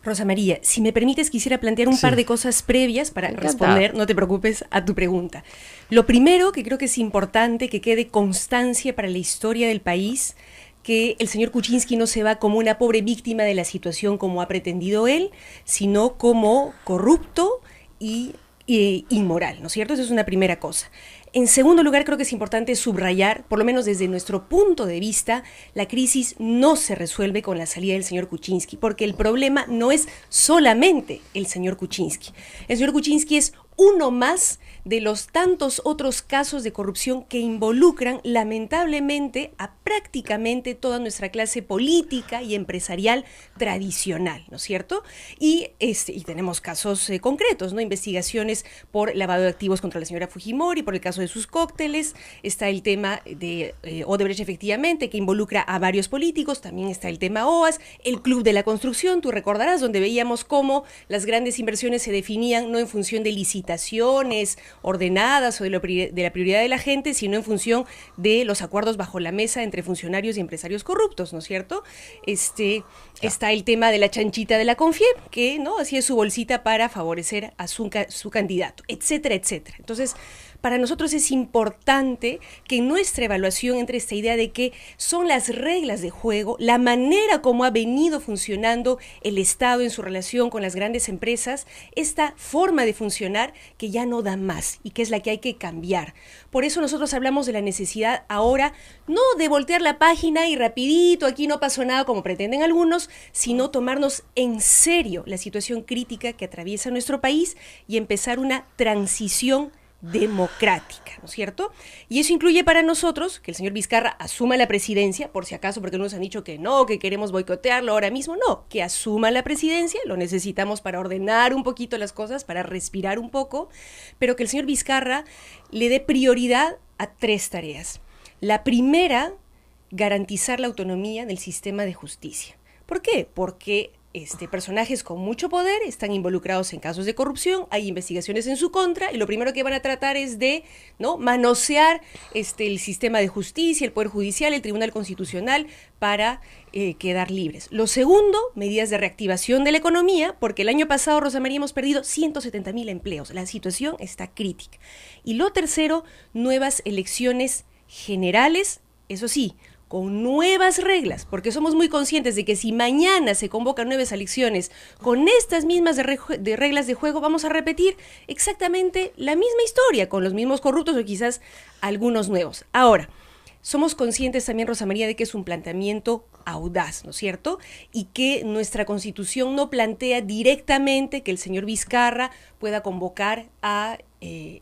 Rosa María, si me permites, quisiera plantear un par de cosas previas para responder, no te preocupes, a tu pregunta. Lo primero, que creo que es importante que quede constancia para la historia del país, que el señor Kuczynski no se va como una pobre víctima de la situación como ha pretendido él, sino como corrupto y inmoral, ¿no es cierto? Esa es una primera cosa. En segundo lugar, creo que es importante subrayar, por lo menos desde nuestro punto de vista, la crisis no se resuelve con la salida del señor Kuczynski, porque el problema no es solamente el señor Kuczynski. El señor Kuczynski es uno más de los tantos otros casos de corrupción que involucran lamentablemente a prácticamente toda nuestra clase política y empresarial tradicional, ¿no es cierto? Y tenemos casos concretos, ¿no? Investigaciones por lavado de activos contra la señora Fujimori, por el caso de sus cócteles, está el tema de Odebrecht efectivamente, que involucra a varios políticos, también está el tema OAS, el Club de la Construcción, tú recordarás, donde veíamos cómo las grandes inversiones se definían no en función de licitaciones ordenadas o de la prioridad de la gente, sino en función de los acuerdos bajo la mesa entre funcionarios y empresarios corruptos, ¿no es cierto? Está el tema de la chanchita de la Confiep, que no hacía su bolsita para favorecer a su candidato, etcétera, etcétera. Entonces, para nosotros es importante que en nuestra evaluación entre esta idea de que son las reglas de juego, la manera como ha venido funcionando el Estado en su relación con las grandes empresas, esta forma de funcionar que ya no da más y que es la que hay que cambiar. Por eso nosotros hablamos de la necesidad ahora no de voltear la página y rapidito, aquí no pasó nada como pretenden algunos, sino tomarnos en serio la situación crítica que atraviesa nuestro país y empezar una transición democrática, ¿no es cierto? Y eso incluye para nosotros que el señor Vizcarra asuma la presidencia, por si acaso, porque nos han dicho que no, que queremos boicotearlo ahora mismo, no, que asuma la presidencia, lo necesitamos para ordenar un poquito las cosas, para respirar un poco, pero que el señor Vizcarra le dé prioridad a 3 tareas. La primera, garantizar la autonomía del sistema de justicia. ¿Por qué? Porque personajes con mucho poder están involucrados en casos de corrupción, hay investigaciones en su contra y lo primero que van a tratar es de manosear el sistema de justicia, el Poder Judicial, el Tribunal Constitucional para quedar libres. Lo segundo, medidas de reactivación de la economía, porque el año pasado, Rosa María, hemos perdido 170,000 empleos. La situación está crítica. Y lo tercero, nuevas elecciones generales, eso sí, con nuevas reglas, porque somos muy conscientes de que si mañana se convocan nuevas elecciones con estas mismas de reglas de juego, vamos a repetir exactamente la misma historia, con los mismos corruptos o quizás algunos nuevos. Ahora, somos conscientes también, Rosa María, de que es un planteamiento audaz, ¿no es cierto? Y que nuestra Constitución no plantea directamente que el señor Vizcarra pueda convocar a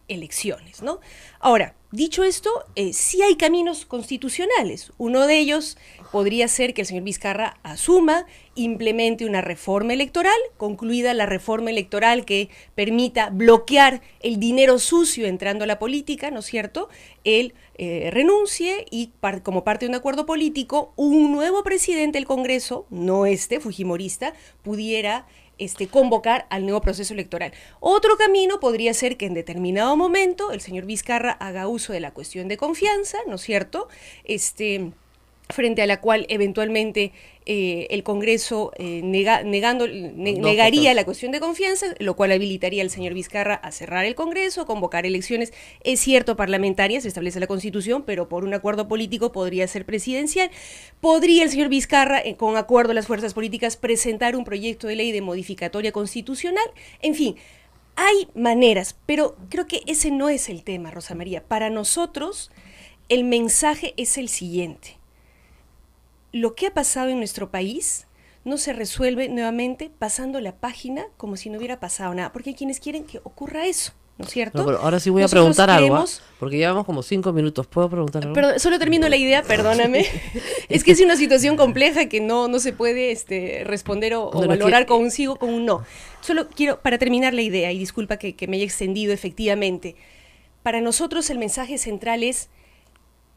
elecciones, ¿no? Ahora, dicho esto, sí hay caminos constitucionales. Uno de ellos podría ser que el señor Vizcarra asuma, implemente una reforma electoral, concluida la reforma electoral que permita bloquear el dinero sucio entrando a la política, ¿no es cierto? Él renuncie y como parte de un acuerdo político, un nuevo presidente del Congreso, no fujimorista, pudiera convocar al nuevo proceso electoral. Otro camino podría ser que en determinado momento el señor Vizcarra haga uso de la cuestión de confianza, ¿no es cierto?, frente a la cual eventualmente el Congreso negaría la cuestión de confianza, lo cual habilitaría al señor Vizcarra a cerrar el Congreso, convocar elecciones, es cierto, parlamentarias, se establece la Constitución, pero por un acuerdo político podría ser presidencial. Podría el señor Vizcarra, con acuerdo de las fuerzas políticas, presentar un proyecto de ley de modificatoria constitucional. En fin, hay maneras, pero creo que ese no es el tema, Rosa María. Para nosotros, el mensaje es el siguiente. Lo que ha pasado en nuestro país no se resuelve nuevamente pasando la página como si no hubiera pasado nada, porque hay quienes quieren que ocurra eso, ¿no es cierto? No, pero ahora sí voy Nosotros a preguntar algo, queremos... porque llevamos como 5 minutos. ¿Puedo preguntar algo? Perdón, solo termino la idea, perdóname. Es que es una situación compleja que no se puede responder o valorar con un sí o con un no. Solo quiero, para terminar la idea, y disculpa que me haya extendido efectivamente, para nosotros el mensaje central es: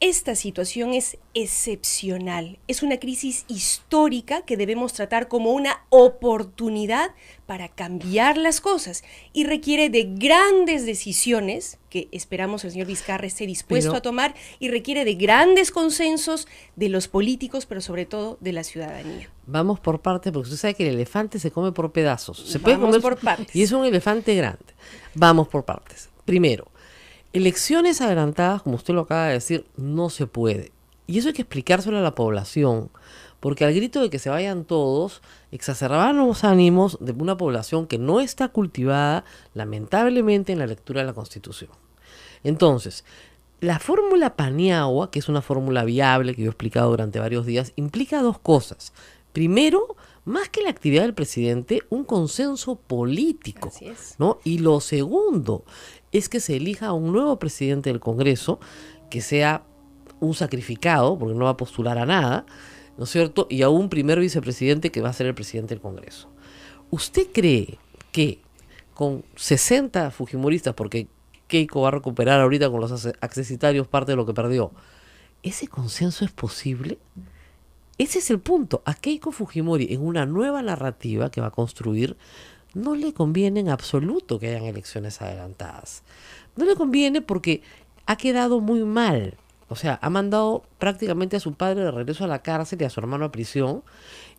esta situación es excepcional, es una crisis histórica que debemos tratar como una oportunidad para cambiar las cosas y requiere de grandes decisiones que esperamos el señor Vizcarra esté dispuesto a tomar, y requiere de grandes consensos de los políticos, pero sobre todo de la ciudadanía. Vamos por partes, porque usted sabe que el elefante se come por pedazos. Se Vamos puede comer por partes. Y es un elefante grande. Vamos por partes. Primero, elecciones adelantadas, como usted lo acaba de decir, no se puede. Y eso hay que explicárselo a la población, porque al grito de que se vayan todos, exacerban los ánimos de una población que no está cultivada, lamentablemente, en la lectura de la Constitución. Entonces, la fórmula Paniagua, que es una fórmula viable que yo he explicado durante varios días, implica dos cosas. Primero, más que la actividad del presidente, un consenso político, Así es. ¿no? Y lo segundo es que se elija a un nuevo presidente del Congreso, que sea un sacrificado, porque no va a postular a nada, ¿no es cierto? Y a un primer vicepresidente que va a ser el presidente del Congreso. ¿Usted cree que con 60 fujimoristas, porque Keiko va a recuperar ahorita con los accesitarios parte de lo que perdió, ese consenso es posible? Ese es el punto. A Keiko Fujimori, en una nueva narrativa que va a construir, no le conviene en absoluto que hayan elecciones adelantadas. No le conviene porque ha quedado muy mal. O sea, ha mandado prácticamente a su padre de regreso a la cárcel y a su hermano a prisión.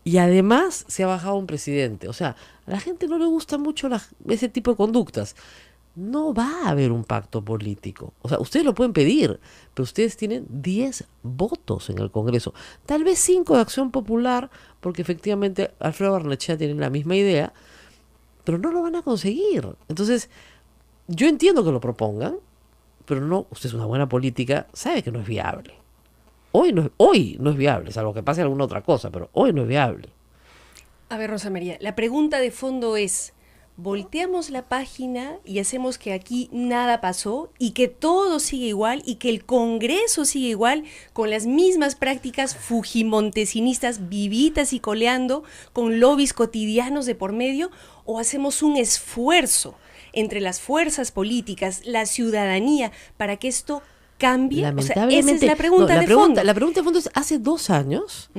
Y además se ha bajado un presidente. O sea, a la gente no le gusta mucho ese tipo de conductas. No va a haber un pacto político. O sea, ustedes lo pueden pedir, pero ustedes tienen 10 votos en el Congreso. Tal vez 5 de Acción Popular, porque efectivamente Alfredo Barnechea tiene la misma idea, pero no lo van a conseguir. Entonces, yo entiendo que lo propongan, pero no, usted es una buena política, sabe que no es viable. Hoy no es viable, salvo que pase alguna otra cosa, pero hoy no es viable. A ver, Rosa María, la pregunta de fondo es: ¿volteamos la página y hacemos que aquí nada pasó y que todo sigue igual y que el Congreso sigue igual, con las mismas prácticas fujimontesinistas vivitas y coleando, con lobbies cotidianos de por medio? ¿O hacemos un esfuerzo entre las fuerzas políticas, la ciudadanía, para que esto cambie? O sea, esa es la pregunta de fondo. La pregunta de fondo es: hace 2 años,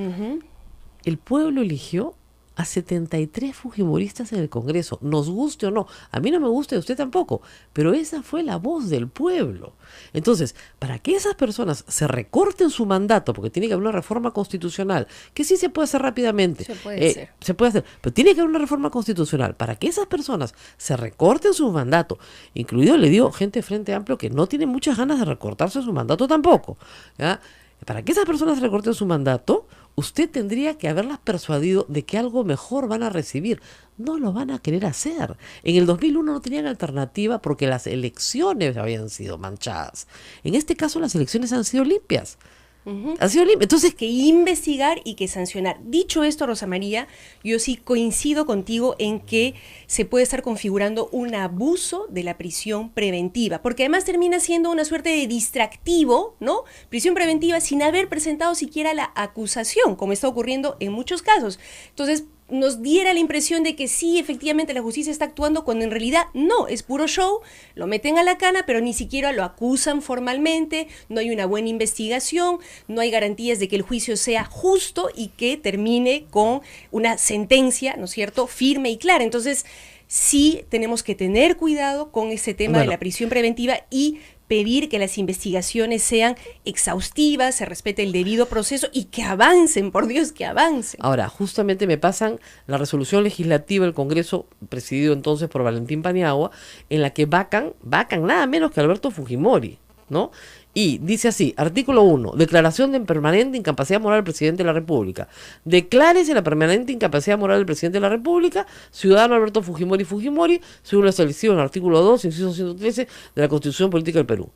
el pueblo eligió a 73 fujimoristas en el Congreso, nos guste o no. A mí no me gusta y a usted tampoco, pero esa fue la voz del pueblo. Entonces, para que esas personas se recorten su mandato, porque tiene que haber una reforma constitucional, que sí se puede hacer rápidamente. Se puede hacer. Se puede hacer, pero tiene que haber una reforma constitucional. Para que esas personas se recorten su mandato, incluido, le digo, gente de Frente Amplio que no tiene muchas ganas de recortarse su mandato tampoco, ¿ya? Para que esas personas recorten su mandato, usted tendría que haberlas persuadido de que algo mejor van a recibir. No lo van a querer hacer. En el 2001 no tenían alternativa porque las elecciones habían sido manchadas. En este caso las elecciones han sido limpias. Han sido limpias. Entonces, que investigar y que sancionar. Dicho esto, Rosa María, yo sí coincido contigo en que se puede estar configurando un abuso de la prisión preventiva, porque además termina siendo una suerte de distractivo, ¿no? Prisión preventiva sin haber presentado siquiera la acusación, como está ocurriendo en muchos casos. Entonces, nos diera la impresión de que sí, efectivamente la justicia está actuando, cuando en realidad no, es puro show, lo meten a la cana, pero ni siquiera lo acusan formalmente, no hay una buena investigación, no hay garantías de que el juicio sea justo y que termine con una sentencia, ¿no es cierto?, firme y clara. Entonces, sí tenemos que tener cuidado con ese tema de la prisión preventiva y pedir que las investigaciones sean exhaustivas, se respete el debido proceso y que avancen, por Dios, que avancen. Ahora, justamente me pasan la resolución legislativa del Congreso, presidido entonces por Valentín Paniagua, en la que vacan nada menos que Alberto Fujimori, ¿no? Y dice así, artículo 1, declaración de permanente incapacidad moral del presidente de la República. Declárese la permanente incapacidad moral del presidente de la República, ciudadano Alberto Fujimori, según lo establecido en el artículo 2, inciso 113 de la Constitución Política del Perú.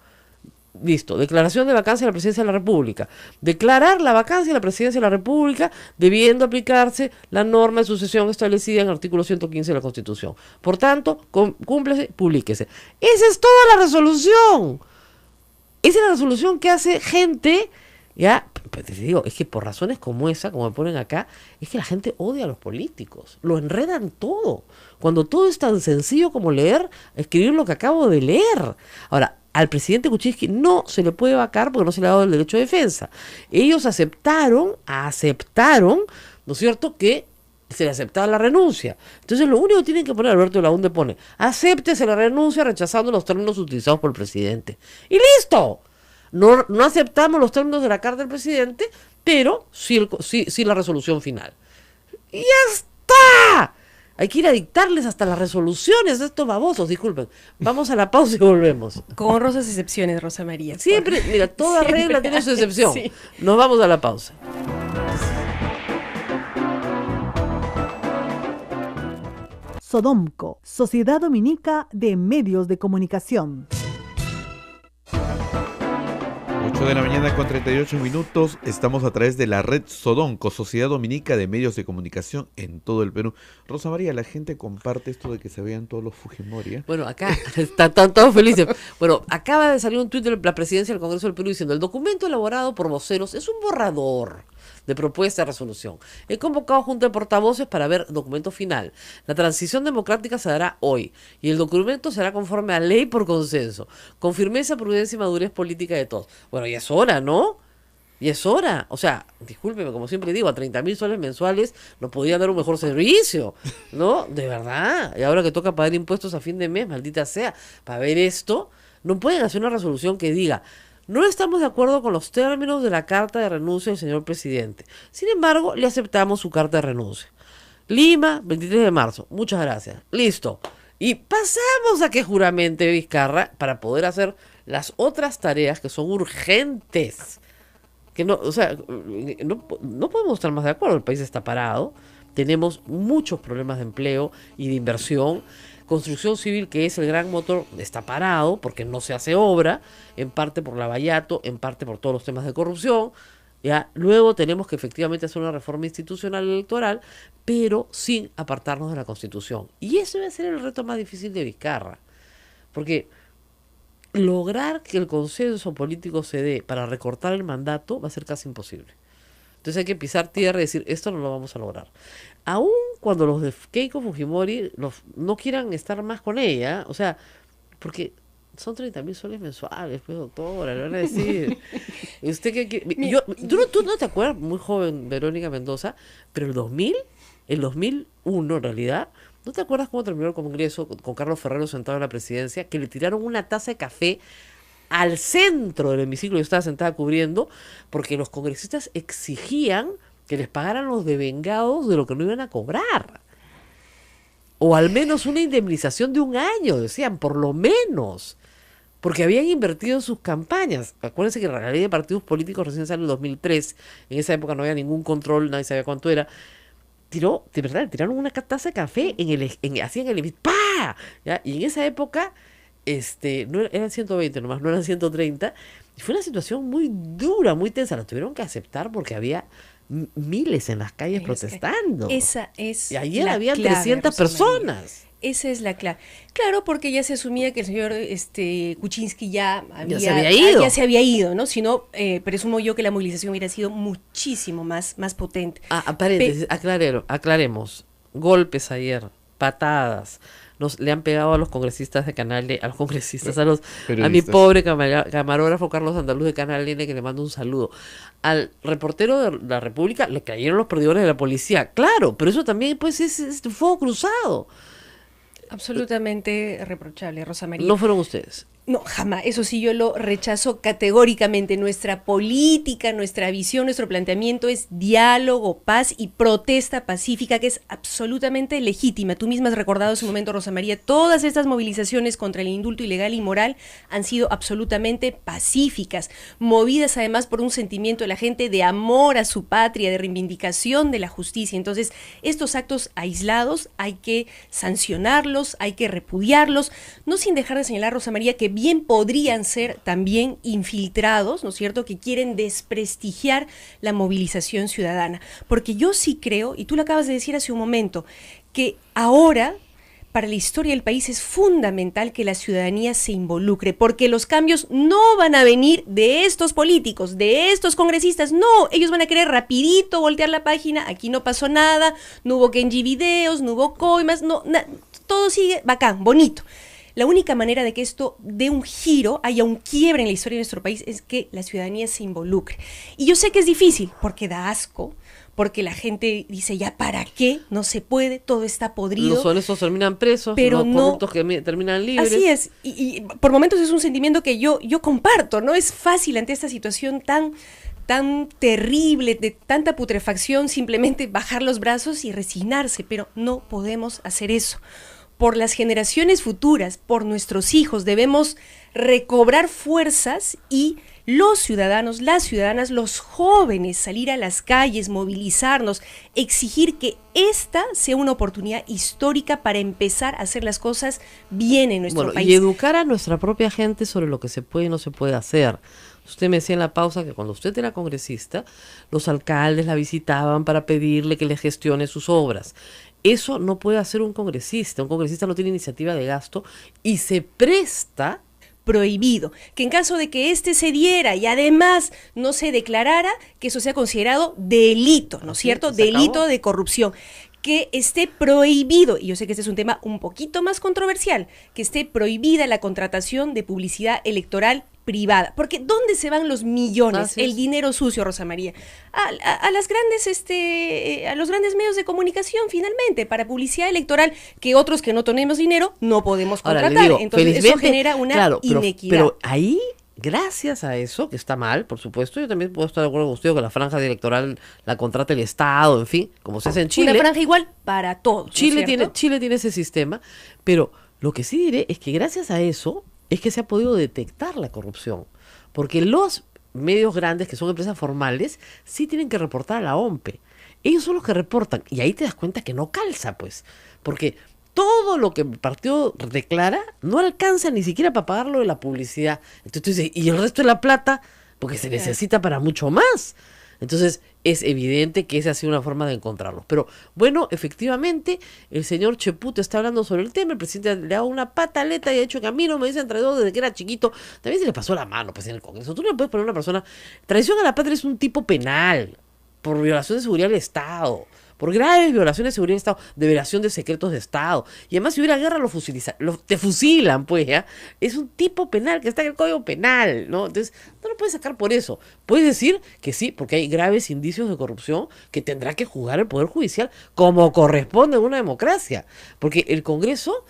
Listo, declaración de vacancia de la presidencia de la República. Declarar la vacancia de la presidencia de la República debiendo aplicarse la norma de sucesión establecida en el artículo 115 de la Constitución. Por tanto, cúmplese, publíquese. Esa es toda la resolución. Esa es la resolución que hace gente, ya, pues te digo, es que por razones como esa, como me ponen acá, es que la gente odia a los políticos, lo enredan todo, cuando todo es tan sencillo como escribir lo que acabo de leer. Ahora, al presidente Kuczynski no se le puede vacar porque no se le ha dado el derecho de defensa. Ellos aceptaron, ¿no es cierto?, que se le aceptaba la renuncia. Entonces lo único que tienen que poner, Alberto Launde pone, acéptese la renuncia rechazando los términos utilizados por el presidente. ¡Y listo! No aceptamos los términos de la carta del presidente, pero sí la resolución final. ¡Y ya está! Hay que ir a dictarles hasta las resoluciones de estos babosos, disculpen. Vamos a la pausa y volvemos. Con honrosas excepciones, Rosa María. Siempre, mira, toda regla tiene su excepción. Sí. Nos vamos a la pausa. Sodomco, Sociedad Dominica de Medios de Comunicación. 8 de la mañana con 38 minutos. Estamos a través de la red Sodomco, Sociedad Dominica de Medios de Comunicación en todo el Perú. Rosa María, la gente comparte esto de que se vean todos los Fujimori, ¿eh? Bueno, acá están todos felices. Bueno, acaba de salir un tuit de la presidencia del Congreso del Perú diciendo: el documento elaborado por voceros es un borrador de propuesta de resolución. He convocado junta de portavoces para ver documento final. La transición democrática se dará hoy y el documento será conforme a ley por consenso, con firmeza, prudencia y madurez política de todos. Bueno, ya es hora, ¿no? Y es hora. O sea, discúlpeme, como siempre digo, a 30.000 soles mensuales nos podía dar un mejor servicio, ¿no? De verdad. Y ahora que toca pagar impuestos a fin de mes, maldita sea, para ver esto, no pueden hacer una resolución que diga: no estamos de acuerdo con los términos de la carta de renuncia del señor presidente. Sin embargo, le aceptamos su carta de renuncia. Lima, 23 de marzo. Muchas gracias. Listo. Y pasamos a que juramente Vizcarra para poder hacer las otras tareas que son urgentes. Que no, o sea, no podemos estar más de acuerdo. El país está parado. Tenemos muchos problemas de empleo y de inversión. Construcción civil, que es el gran motor, está parado porque no se hace obra, en parte por Lavallato, en parte por todos los temas de corrupción. Ya, luego tenemos que efectivamente hacer una reforma institucional electoral, pero sin apartarnos de la Constitución. Y eso va a ser el reto más difícil de Vizcarra, porque lograr que el consenso político se dé para recortar el mandato va a ser casi imposible. Entonces hay que pisar tierra y decir: esto no lo vamos a lograr. Aún cuando los de Keiko Fujimori no quieran estar más con ella, o sea, porque son 30.000 soles mensuales, pues, doctora, le van a decir. ¿Usted qué quiere? ¿Tú no te acuerdas, muy joven, Verónica Mendoza, pero el 2001 en realidad, ¿no te acuerdas cómo terminó el Congreso con Carlos Ferrero sentado en la presidencia, que le tiraron una taza de café al centro del hemiciclo? Yo estaba sentada cubriendo, porque los congresistas exigían que les pagaran los devengados de lo que no iban a cobrar, o al menos una indemnización de 1 año, decían, por lo menos, porque habían invertido en sus campañas. Acuérdense que la ley de partidos políticos recién salió en 2003, en esa época no había ningún control, nadie sabía cuánto era. De verdad, tiraron una taza de café así en el ¡pah! ¿Ya? Y en esa época no eran 120 nomás, no eran 130, y fue una situación muy dura, muy tensa. La tuvieron que aceptar porque había miles en las calles protestando. Esa es y ayer la había clave, 300 personas. Esa es la clave. Claro, porque ya se asumía que el señor Kuczynski ya se había ido. Ya se había ido, ¿no? Si no, presumo yo que la movilización hubiera sido muchísimo más potente. Paréntesis, aclaremos. Golpes ayer, patadas. Le han pegado a los congresistas de Canal N, a mi pobre camarógrafo Carlos Andaluz de Canal N, que le mando un saludo. Al reportero de la República le cayeron los perdedores de la policía, claro, pero eso también pues es fuego cruzado. Absolutamente reprochable, Rosa María. No fueron ustedes. No, jamás. Eso sí, yo lo rechazo categóricamente. Nuestra política, nuestra visión, nuestro planteamiento es diálogo, paz y protesta pacífica, que es absolutamente legítima. Tú misma has recordado en su momento, Rosa María, todas estas movilizaciones contra el indulto ilegal y moral han sido absolutamente pacíficas, movidas además por un sentimiento de la gente de amor a su patria, de reivindicación de la justicia. Entonces, estos actos aislados hay que sancionarlos, hay que repudiarlos, no sin dejar de señalar, Rosa María, que bien podrían ser también infiltrados, ¿no es cierto?, que quieren desprestigiar la movilización ciudadana. Porque yo sí creo, y tú lo acabas de decir hace un momento, que ahora, para la historia del país, es fundamental que la ciudadanía se involucre, porque los cambios no van a venir de estos políticos, de estos congresistas, no, ellos van a querer rapidito voltear la página, aquí no pasó nada, no hubo Kenji videos, no hubo coimas, no, todo sigue bacán, bonito. La única manera de que esto dé un giro, haya un quiebre en la historia de nuestro país, es que la ciudadanía se involucre. Y yo sé que es difícil, porque da asco, porque la gente dice, ya, ¿para qué? No se puede, todo está podrido. Los honestos terminan presos, pero los corruptos que terminan libres. Así es, y por momentos es un sentimiento que yo comparto, ¿no? Es fácil ante esta situación tan terrible, de tanta putrefacción, simplemente bajar los brazos y resignarse, pero no podemos hacer eso. Por las generaciones futuras, por nuestros hijos, debemos recobrar fuerzas y los ciudadanos, las ciudadanas, los jóvenes, salir a las calles, movilizarnos, exigir que esta sea una oportunidad histórica para empezar a hacer las cosas bien en nuestro país. Y educar a nuestra propia gente sobre lo que se puede y no se puede hacer. Usted me decía en la pausa que cuando usted era congresista, los alcaldes la visitaban para pedirle que le gestione sus obras. Eso no puede hacer un congresista. Un congresista no tiene iniciativa de gasto y se presta. Prohibido, que en caso de que éste se diera y además no se declarara, que eso sea considerado delito, ¿no es cierto? Delito de corrupción. Que esté prohibido, y yo sé que este es un tema un poquito más controversial, que esté prohibida la contratación de publicidad electoral privada, porque ¿dónde se van los millones, el dinero sucio, Rosa María? A las grandes, a los grandes medios de comunicación, finalmente, para publicidad electoral, que otros que no tenemos dinero no podemos contratar. Ahora, le digo, entonces eso genera una inequidad. Pero ahí, gracias a eso, que está mal, por supuesto, yo también puedo estar de acuerdo con usted que la franja electoral la contrata el Estado, en fin, como se hace en Chile. Una franja igual para todos. Chile tiene ese sistema, pero lo que sí diré es que gracias a eso es que se ha podido detectar la corrupción, porque los medios grandes, que son empresas formales, sí tienen que reportar a la OMPE. Ellos son los que reportan, y ahí te das cuenta que no calza, pues, porque todo lo que el partido declara no alcanza ni siquiera para pagarlo de la publicidad. Entonces tú dices, ¿y el resto de la plata? Porque se necesita para mucho más. Entonces es evidente que esa ha sido una forma de encontrarlos. Pero bueno, efectivamente, el señor Cheput está hablando sobre el tema. El presidente le ha dado una pataleta y ha hecho camino, me dice, entre dos desde que era chiquito. También se le pasó la mano pues en el Congreso. Tú no le puedes poner a una persona. Traición a la patria es un tipo penal por violación de seguridad del Estado, por graves violaciones de seguridad del Estado, de violación de secretos de Estado. Y además, si hubiera guerra, te fusilan, pues, ¿ya? Es un tipo penal que está en el Código Penal, ¿no? Entonces, no lo puedes sacar por eso. Puedes decir que sí, porque hay graves indicios de corrupción que tendrá que juzgar el Poder Judicial como corresponde en una democracia. Porque el Congreso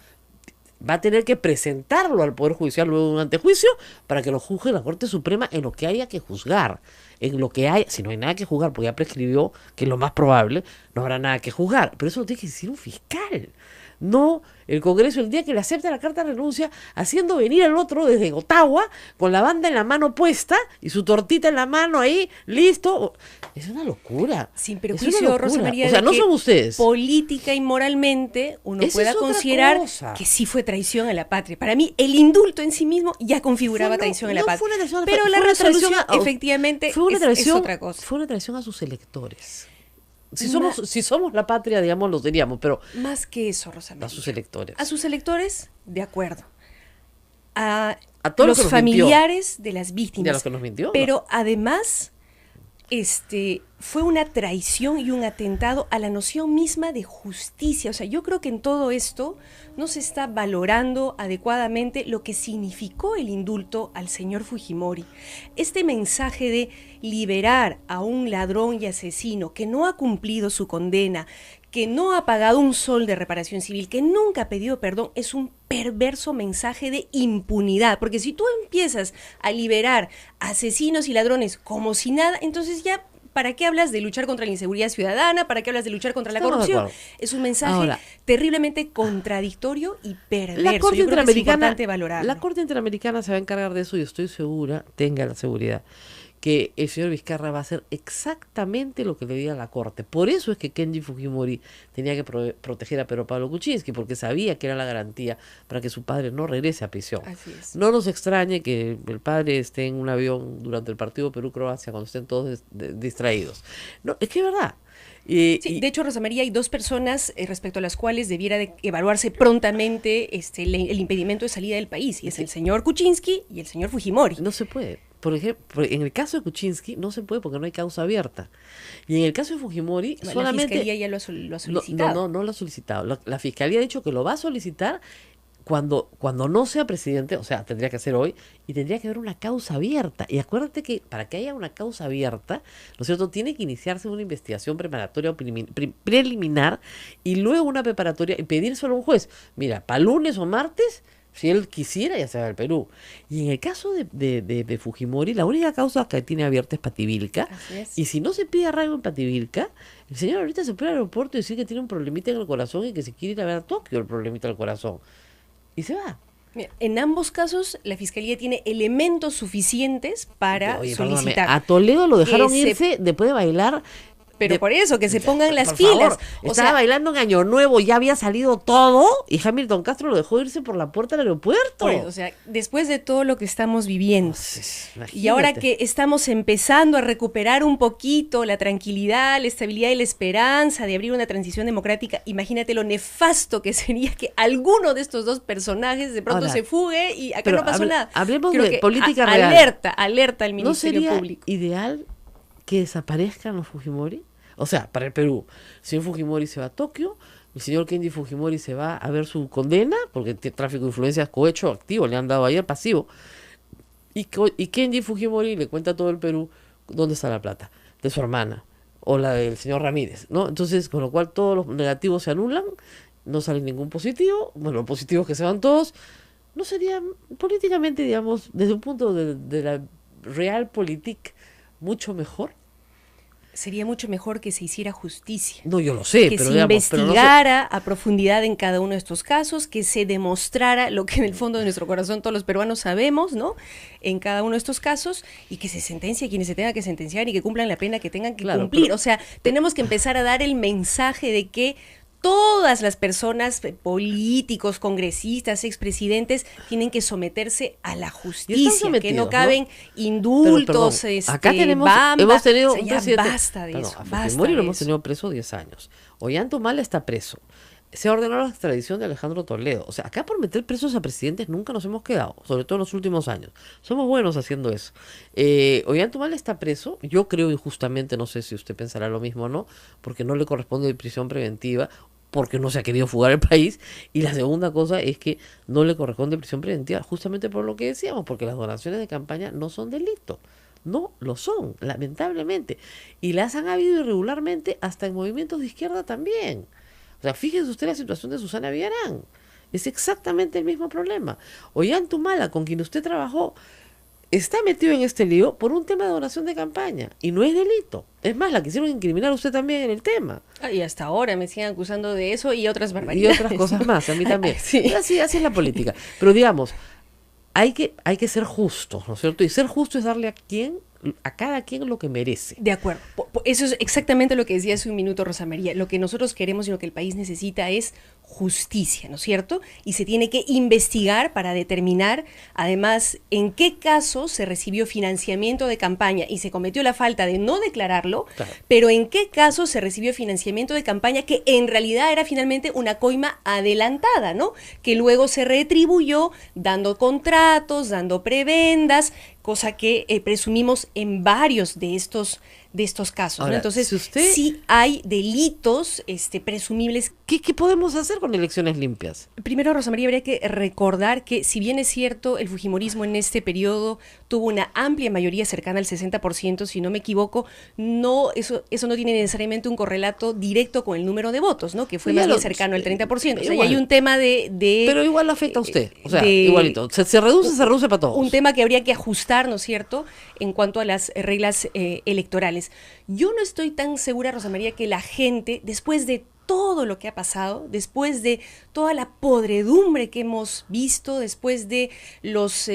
va a tener que presentarlo al Poder Judicial luego de un antejuicio para que lo juzgue la Corte Suprema en lo que haya que juzgar. En lo que hay, si no hay nada que juzgar, porque ya prescribió, que es lo más probable, no habrá nada que juzgar. Pero eso lo tiene que decir un fiscal. No el Congreso, el día que le acepta la carta de renuncia, haciendo venir al otro desde Ottawa, con la banda en la mano puesta y su tortita en la mano ahí, listo. Es una locura. Sin perjuicio, Rosa María, o sea, no son ustedes. Política y moralmente uno pueda considerar que sí fue traición a la patria. Para mí, el indulto en sí mismo ya configuraba traición a la patria. Pero la resolución efectivamente es otra cosa. Fue una traición a sus electores. Si somos la patria, digamos, lo diríamos, pero más que eso, Rosa María. A sus electores. A sus electores, de acuerdo. A todos los familiares de las víctimas. ¿De los que nos mintió? Pero además, fue una traición y un atentado a la noción misma de justicia. O sea, yo creo que en todo esto no se está valorando adecuadamente lo que significó el indulto al señor Fujimori. Este mensaje de liberar a un ladrón y asesino que no ha cumplido su condena, que no ha pagado un sol de reparación civil, que nunca ha pedido perdón, es un perverso mensaje de impunidad. Porque si tú empiezas a liberar asesinos y ladrones como si nada, entonces ya... ¿Para qué hablas de luchar contra la inseguridad ciudadana? ¿Para qué hablas de luchar contra la corrupción? Es un mensaje terriblemente contradictorio y perverso. La Corte Interamericana, la Corte Interamericana se va a encargar de eso y estoy segura, tenga la seguridad, que el señor Vizcarra va a hacer exactamente lo que le diga la Corte. Por eso es que Kenji Fujimori tenía que proteger a Pedro Pablo Kuczynski, porque sabía que era la garantía para que su padre no regrese a prisión. Así es. No nos extrañe que el padre esté en un avión durante el partido Perú-Croacia cuando estén todos distraídos. No, es que es verdad. Sí, de hecho, Rosa María, hay dos personas respecto a las cuales debiera de evaluarse prontamente el impedimento de salida del país, y es el señor Kuczynski y el señor Fujimori. No se puede. Por ejemplo, en el caso de Kuczynski no se puede porque no hay causa abierta. Y en el caso de Fujimori, solamente... La Fiscalía ya lo ha solicitado. No lo ha solicitado. La Fiscalía ha dicho que lo va a solicitar cuando no sea presidente, o sea, tendría que ser hoy, y tendría que haber una causa abierta. Y acuérdate que para que haya una causa abierta, ¿no es cierto?, tiene que iniciarse una investigación preparatoria o preliminar, y luego una preparatoria, y pedírselo a un juez. Mira, para lunes o martes, si él quisiera, ya se va al Perú. Y en el caso de Fujimori, la única causa que tiene abierta es Pativilca. Y si no se pide arraigo en Pativilca, el señor ahorita se puede al aeropuerto y decir que tiene un problemita en el corazón y que se quiere ir a ver a Tokio el problemita del corazón. Y se va. Mira, en ambos casos, la Fiscalía tiene elementos suficientes para solicitar. A Toledo lo dejaron irse después de bailar. Pero por eso, que se pongan las por pilas. Favor, estaba bailando en Año Nuevo, ya había salido todo, y Hamilton Castro lo dejó irse por la puerta del aeropuerto. O sea, después de todo lo que estamos viviendo, Imagínate. Y ahora que estamos empezando a recuperar un poquito la tranquilidad, la estabilidad y la esperanza de abrir una transición democrática, imagínate lo nefasto que sería que alguno de estos dos personajes de pronto se fugue y acá no pasó nada. Hablemos Creo de que política real. Alerta al Ministerio Público. ¿No Público. sería ideal que desaparezcan los Fujimori? O sea, para el Perú, el señor Fujimori se va a Tokio, el señor Kenji Fujimori se va a ver su condena, porque tiene tráfico de influencias cohecho activo, le han dado ayer pasivo, y Kenji Fujimori le cuenta a todo el Perú dónde está la plata, de su hermana, o la del señor Ramírez, ¿no? Entonces, con lo cual todos los negativos se anulan, no sale ningún positivo, bueno, los positivos que se van todos, no sería políticamente, digamos, desde un punto de la realpolitik, mucho mejor. Sería mucho mejor que se hiciera justicia. No, yo lo sé, que pero se digamos, investigara a profundidad en cada uno de estos casos, que se demostrara lo que en el fondo de nuestro corazón todos los peruanos sabemos, ¿no? En cada uno de estos casos, y que se sentencie a quienes se tengan que sentenciar y que cumplan la pena que tengan que cumplir. Pero, o sea, tenemos que empezar a dar el mensaje de que todas las personas, políticos, congresistas, expresidentes, tienen que someterse a la justicia, que no caben indultos, acá hemos tenido un presidente, basta de eso. A Fujimori lo hemos tenido preso 10 años. Ollanta-Humala está preso. Se ha ordenado la extradición de Alejandro Toledo. O sea, acá por meter presos a presidentes nunca nos hemos quedado, sobre todo en los últimos años. Somos buenos haciendo eso. Ollanta-Humala está preso, yo creo injustamente, no sé si usted pensará lo mismo o no, porque no le corresponde prisión preventiva, porque no se ha querido fugar el país, y la segunda cosa es que no le corresponde prisión preventiva, justamente por lo que decíamos, porque las donaciones de campaña no son delito. No lo son, lamentablemente. Y las han habido irregularmente hasta en movimientos de izquierda también. O sea, fíjense usted la situación de Susana Villarán. Es exactamente el mismo problema. Ollanta-Humala, con quien usted trabajó, está metido en este lío por un tema de donación de campaña. Y no es delito. Es más, la quisieron incriminar a usted también en el tema. Y hasta ahora me siguen acusando de eso y otras barbaridades. Y otras cosas más, a mí también. Sí. Así es la política. Pero digamos, hay que ser justos, ¿no es cierto? Y ser justo es darle a cada quien lo que merece. De acuerdo. Eso es exactamente lo que decía hace un minuto Rosa María. Lo que nosotros queremos y lo que el país necesita es justicia, ¿no es cierto? Y se tiene que investigar para determinar, además, en qué caso se recibió financiamiento de campaña y se cometió la falta de no declararlo, claro, pero en qué caso se recibió financiamiento de campaña que en realidad era finalmente una coima adelantada, ¿no? Que luego se retribuyó dando contratos, dando prebendas, cosa que presumimos en varios de estos de estos casos, Ahora, ¿no? Entonces, si sí hay delitos presumibles. ¿Qué podemos hacer con elecciones limpias? Primero, Rosa María, habría que recordar que, si bien es cierto, el fujimorismo en este periodo tuvo una amplia mayoría cercana al 60%, si no me equivoco, eso no tiene necesariamente un correlato directo con el número de votos, ¿no? Que fue más bien cercano al 30%. O sea, hay un tema pero igual afecta a usted, o sea, igualito. Se reduce para todos. Un tema que habría que ajustar, ¿no es cierto?, en cuanto a las reglas electorales. Yo no estoy tan segura, Rosa María, que la gente, después de todo lo que ha pasado, después de toda la podredumbre que hemos visto, después de los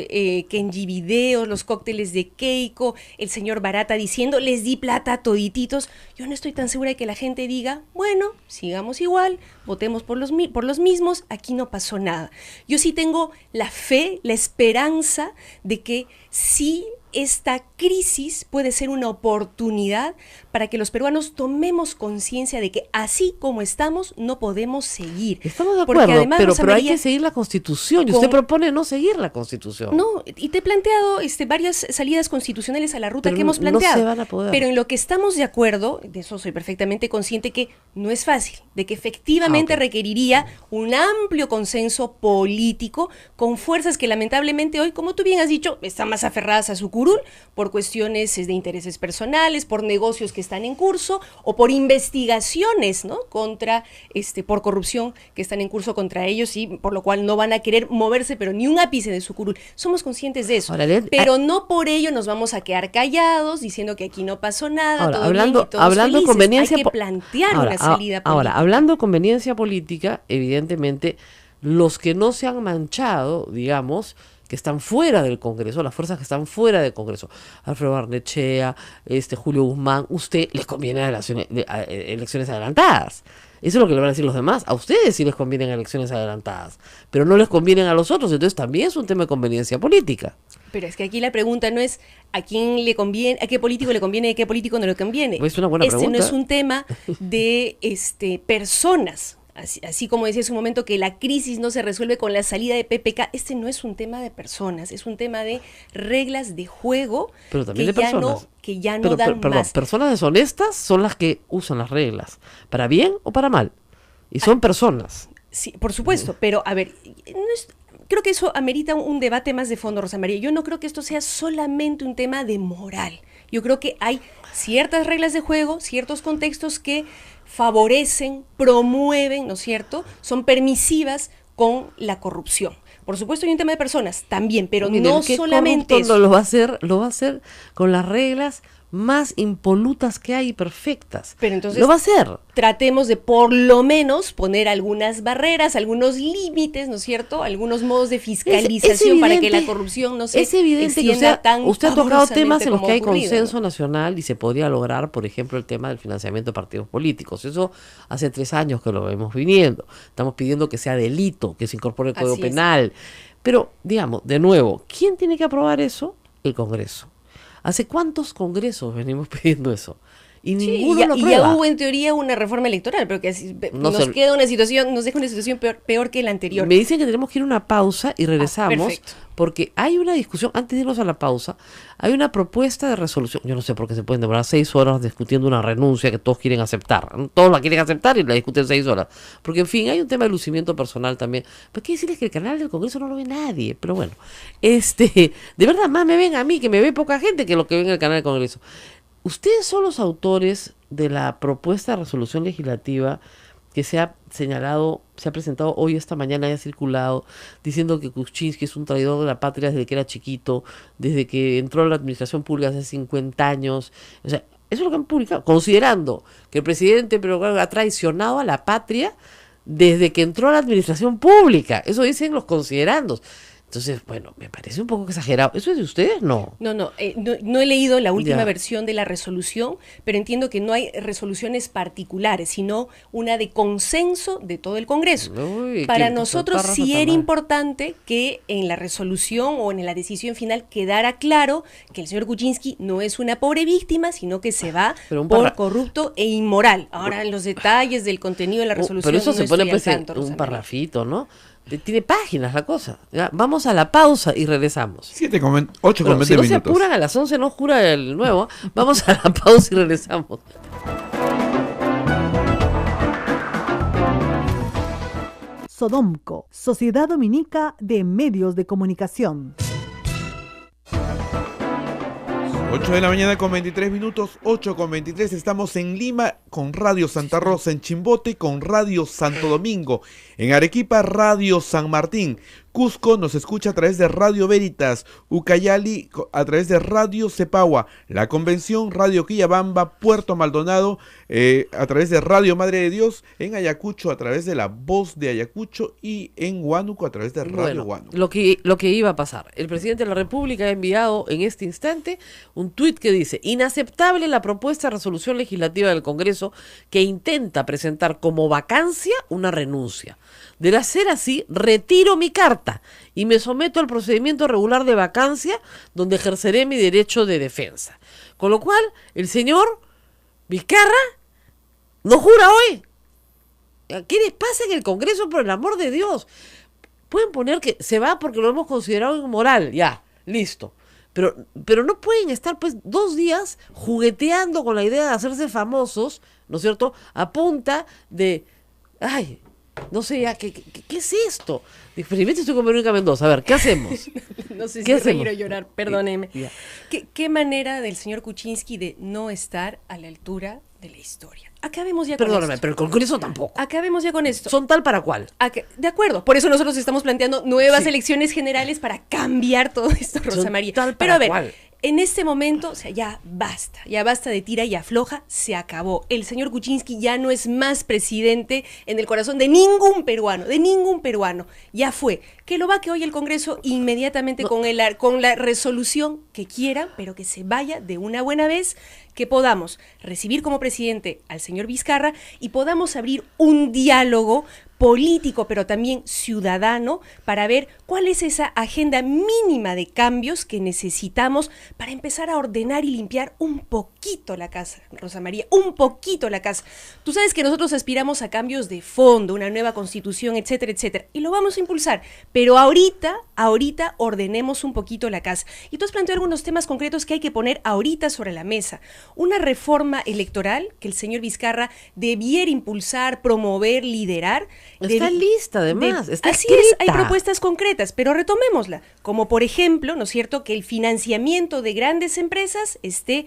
Kenji videos, los cócteles de Keiko, el señor Barata diciendo, les di plata a todititos, yo no estoy tan segura de que la gente diga, bueno, sigamos igual, votemos por los mismos, aquí no pasó nada. Yo sí tengo la fe, la esperanza de que sí esta crisis puede ser una oportunidad para que los peruanos tomemos conciencia de que así como estamos no podemos seguir. Estamos de acuerdo, además, pero hay que seguir la Constitución, y usted propone no seguir la Constitución. No, y te he planteado varias salidas constitucionales a la ruta que hemos planteado. No se van a poder. Pero en lo que estamos de acuerdo, de eso soy perfectamente consciente, que no es fácil, de que efectivamente requeriría un amplio consenso político con fuerzas que lamentablemente hoy, como tú bien has dicho, están más aferradas a su curul por cuestiones de intereses personales, por negocios que están en curso o por investigaciones, ¿no?, por corrupción que están en curso contra ellos, y por lo cual no van a querer moverse, pero ni un ápice de su curul. Somos conscientes de eso. Ahora, pero no por ello nos vamos a quedar callados diciendo que aquí no pasó nada. Ahora, todo hablando bien y todos de felices. conveniencia, hay que plantear una salida política. Ahora, hablando de conveniencia política, evidentemente, los que no se han manchado, digamos, que están fuera del Congreso, las fuerzas que están fuera del Congreso, Alfredo Barnechea, Julio Guzmán, usted les conviene elecciones adelantadas. Eso es lo que le van a decir los demás. A ustedes sí les convienen elecciones adelantadas, pero no les convienen a los otros. Entonces también es un tema de conveniencia política. Pero es que aquí la pregunta no es a quién le conviene, a qué político le conviene y a qué político no le conviene. Pues es una buena pregunta. No es un tema de personas. Así como decía hace un momento que la crisis no se resuelve con la salida de PPK, no es un tema de personas, es un tema de reglas de juego, pero también de personas. Que ya no dan más. Personas deshonestas son las que usan las reglas, para bien o para mal, y son personas. Sí, por supuesto, pero a ver, creo que eso amerita un debate más de fondo, Rosa María. Yo no creo que esto sea solamente un tema de moral. Yo creo que hay ciertas reglas de juego, ciertos contextos que favorecen, promueven, ¿no es cierto?, son permisivas con la corrupción. Por supuesto hay un tema de personas también, pero no solamente eso. Lo va a hacer con las reglas más impolutas que hay, perfectas. Pero entonces lo va a hacer. Tratemos de por lo menos poner algunas barreras, algunos límites, ¿no es cierto?, algunos modos de fiscalización para que la corrupción no se extienda tan usted ha tocado temas en los que hay ocurrido, consenso, ¿no?, nacional, y se podría lograr, por ejemplo, el tema del financiamiento de partidos políticos. Eso hace 3 años que lo vemos viniendo. Estamos pidiendo que sea delito, que se incorpore el Código Penal. Pero, digamos, de nuevo, ¿quién tiene que aprobar eso? El Congreso. ¿Hace cuántos congresos venimos pidiendo eso? Y ninguno lo aprueba. Y ya hubo en teoría una reforma electoral, pero que nos deja una situación peor que la anterior. Me dicen que tenemos que ir a una pausa y regresamos, porque hay una discusión, antes de irnos a la pausa, hay una propuesta de resolución. Yo no sé por qué se pueden demorar 6 horas discutiendo una renuncia que todos quieren aceptar. Todos la quieren aceptar y la discuten 6 horas. Porque, en fin, hay un tema de lucimiento personal también. Pero hay que decirles que el canal del Congreso no lo ve nadie. Pero bueno, de verdad, más me ven a mí, que me ve poca gente, que lo que ven en el canal del Congreso. Ustedes son los autores de la propuesta de resolución legislativa que se ha señalado, se ha presentado hoy, esta mañana, ha circulado, diciendo que Kuczynski es un traidor de la patria desde que era chiquito, desde que entró a la administración pública hace 50 años. O sea, eso es lo que han publicado, considerando que el presidente ha traicionado a la patria desde que entró a la administración pública. Eso dicen los considerandos. Entonces, bueno, me parece un poco exagerado. ¿Eso es de ustedes? No. No he leído la última versión de la resolución, pero entiendo que no hay resoluciones particulares, sino una de consenso de todo el Congreso. Para nosotros sí era importante que en la resolución o en la decisión final quedara claro que el señor Kuczynski no es una pobre víctima, sino que se va por corrupto e inmoral. Ahora, en los detalles del contenido de la resolución, pero eso no se pone estoy al tanto, un parrafito, ¿no? Tiene páginas la cosa. ¿Ya? Vamos a la pausa y regresamos. 8 con 20 si no minutos. se apuran, a las 11 no jura el nuevo. Vamos a la pausa y regresamos. Sodomco, Sociedad Dominica de Medios de Comunicación. 8 de la mañana con 23 minutos, 8 con 23. Estamos en Lima con Radio Santa Rosa, en Chimbote con Radio Santo Domingo, en Arequipa Radio San Martín, Cusco nos escucha a través de Radio Veritas, Ucayali a través de Radio Cepagua, La Convención Radio Quillabamba, Puerto Maldonado a través de Radio Madre de Dios, en Ayacucho a través de La Voz de Ayacucho y en Huánuco a través de Radio Huánuco. Lo que iba a pasar, el presidente de la República ha enviado en este instante un tuit que dice: inaceptable la propuesta de resolución legislativa del Congreso que intenta presentar como vacancia una renuncia. De ser así, retiro mi carta y me someto al procedimiento regular de vacancia donde ejerceré mi derecho de defensa. Con lo cual, el señor Vizcarra no jura hoy. ¿Qué les pasa en el Congreso, por el amor de Dios? Pueden poner que se va porque lo hemos considerado inmoral, ya, listo. Pero no pueden estar pues 2 días jugueteando con la idea de hacerse famosos, ¿no es cierto?, a punta de, ay, no sé ya, ¿qué es esto? Experimento estoy con Verónica Mendoza, a ver, ¿qué hacemos? No sé ¿Qué si reír hacemos? o llorar, perdóneme. Ya. ¿Qué manera del señor Kuczynski de no estar a la altura de la historia? Acabemos ya con Perdóname, esto. pero el Congreso tampoco. Acabemos ya con esto. Son tal para cual. De acuerdo, por eso nosotros estamos planteando nuevas Sí. elecciones generales para cambiar todo esto, Rosa Son María. tal Pero a ver, para cual. en este momento, o sea, ya basta de tira y afloja, se acabó. El señor Kuczynski ya no es más presidente en el corazón de ningún peruano, ya fue. Que lo vaque hoy el Congreso inmediatamente con la resolución que quiera, pero que se vaya de una buena vez, que podamos recibir como presidente al señor Vizcarra y podamos abrir un diálogo político, pero también ciudadano, para ver cuál es esa agenda mínima de cambios que necesitamos para empezar a ordenar y limpiar un poquito la casa, Rosa María, un poquito la casa. Tú sabes que nosotros aspiramos a cambios de fondo, una nueva constitución, etcétera, etcétera, y lo vamos a impulsar, pero ahorita ordenemos un poquito la casa. Y tú has planteado algunos temas concretos que hay que poner ahorita sobre la mesa. Una reforma electoral que el señor Vizcarra debiera impulsar, promover, liderar. Está lista, además, está así es, hay escrita. propuestas concretas, pero retomémosla. Como por ejemplo, ¿no es cierto?, que el financiamiento de grandes empresas esté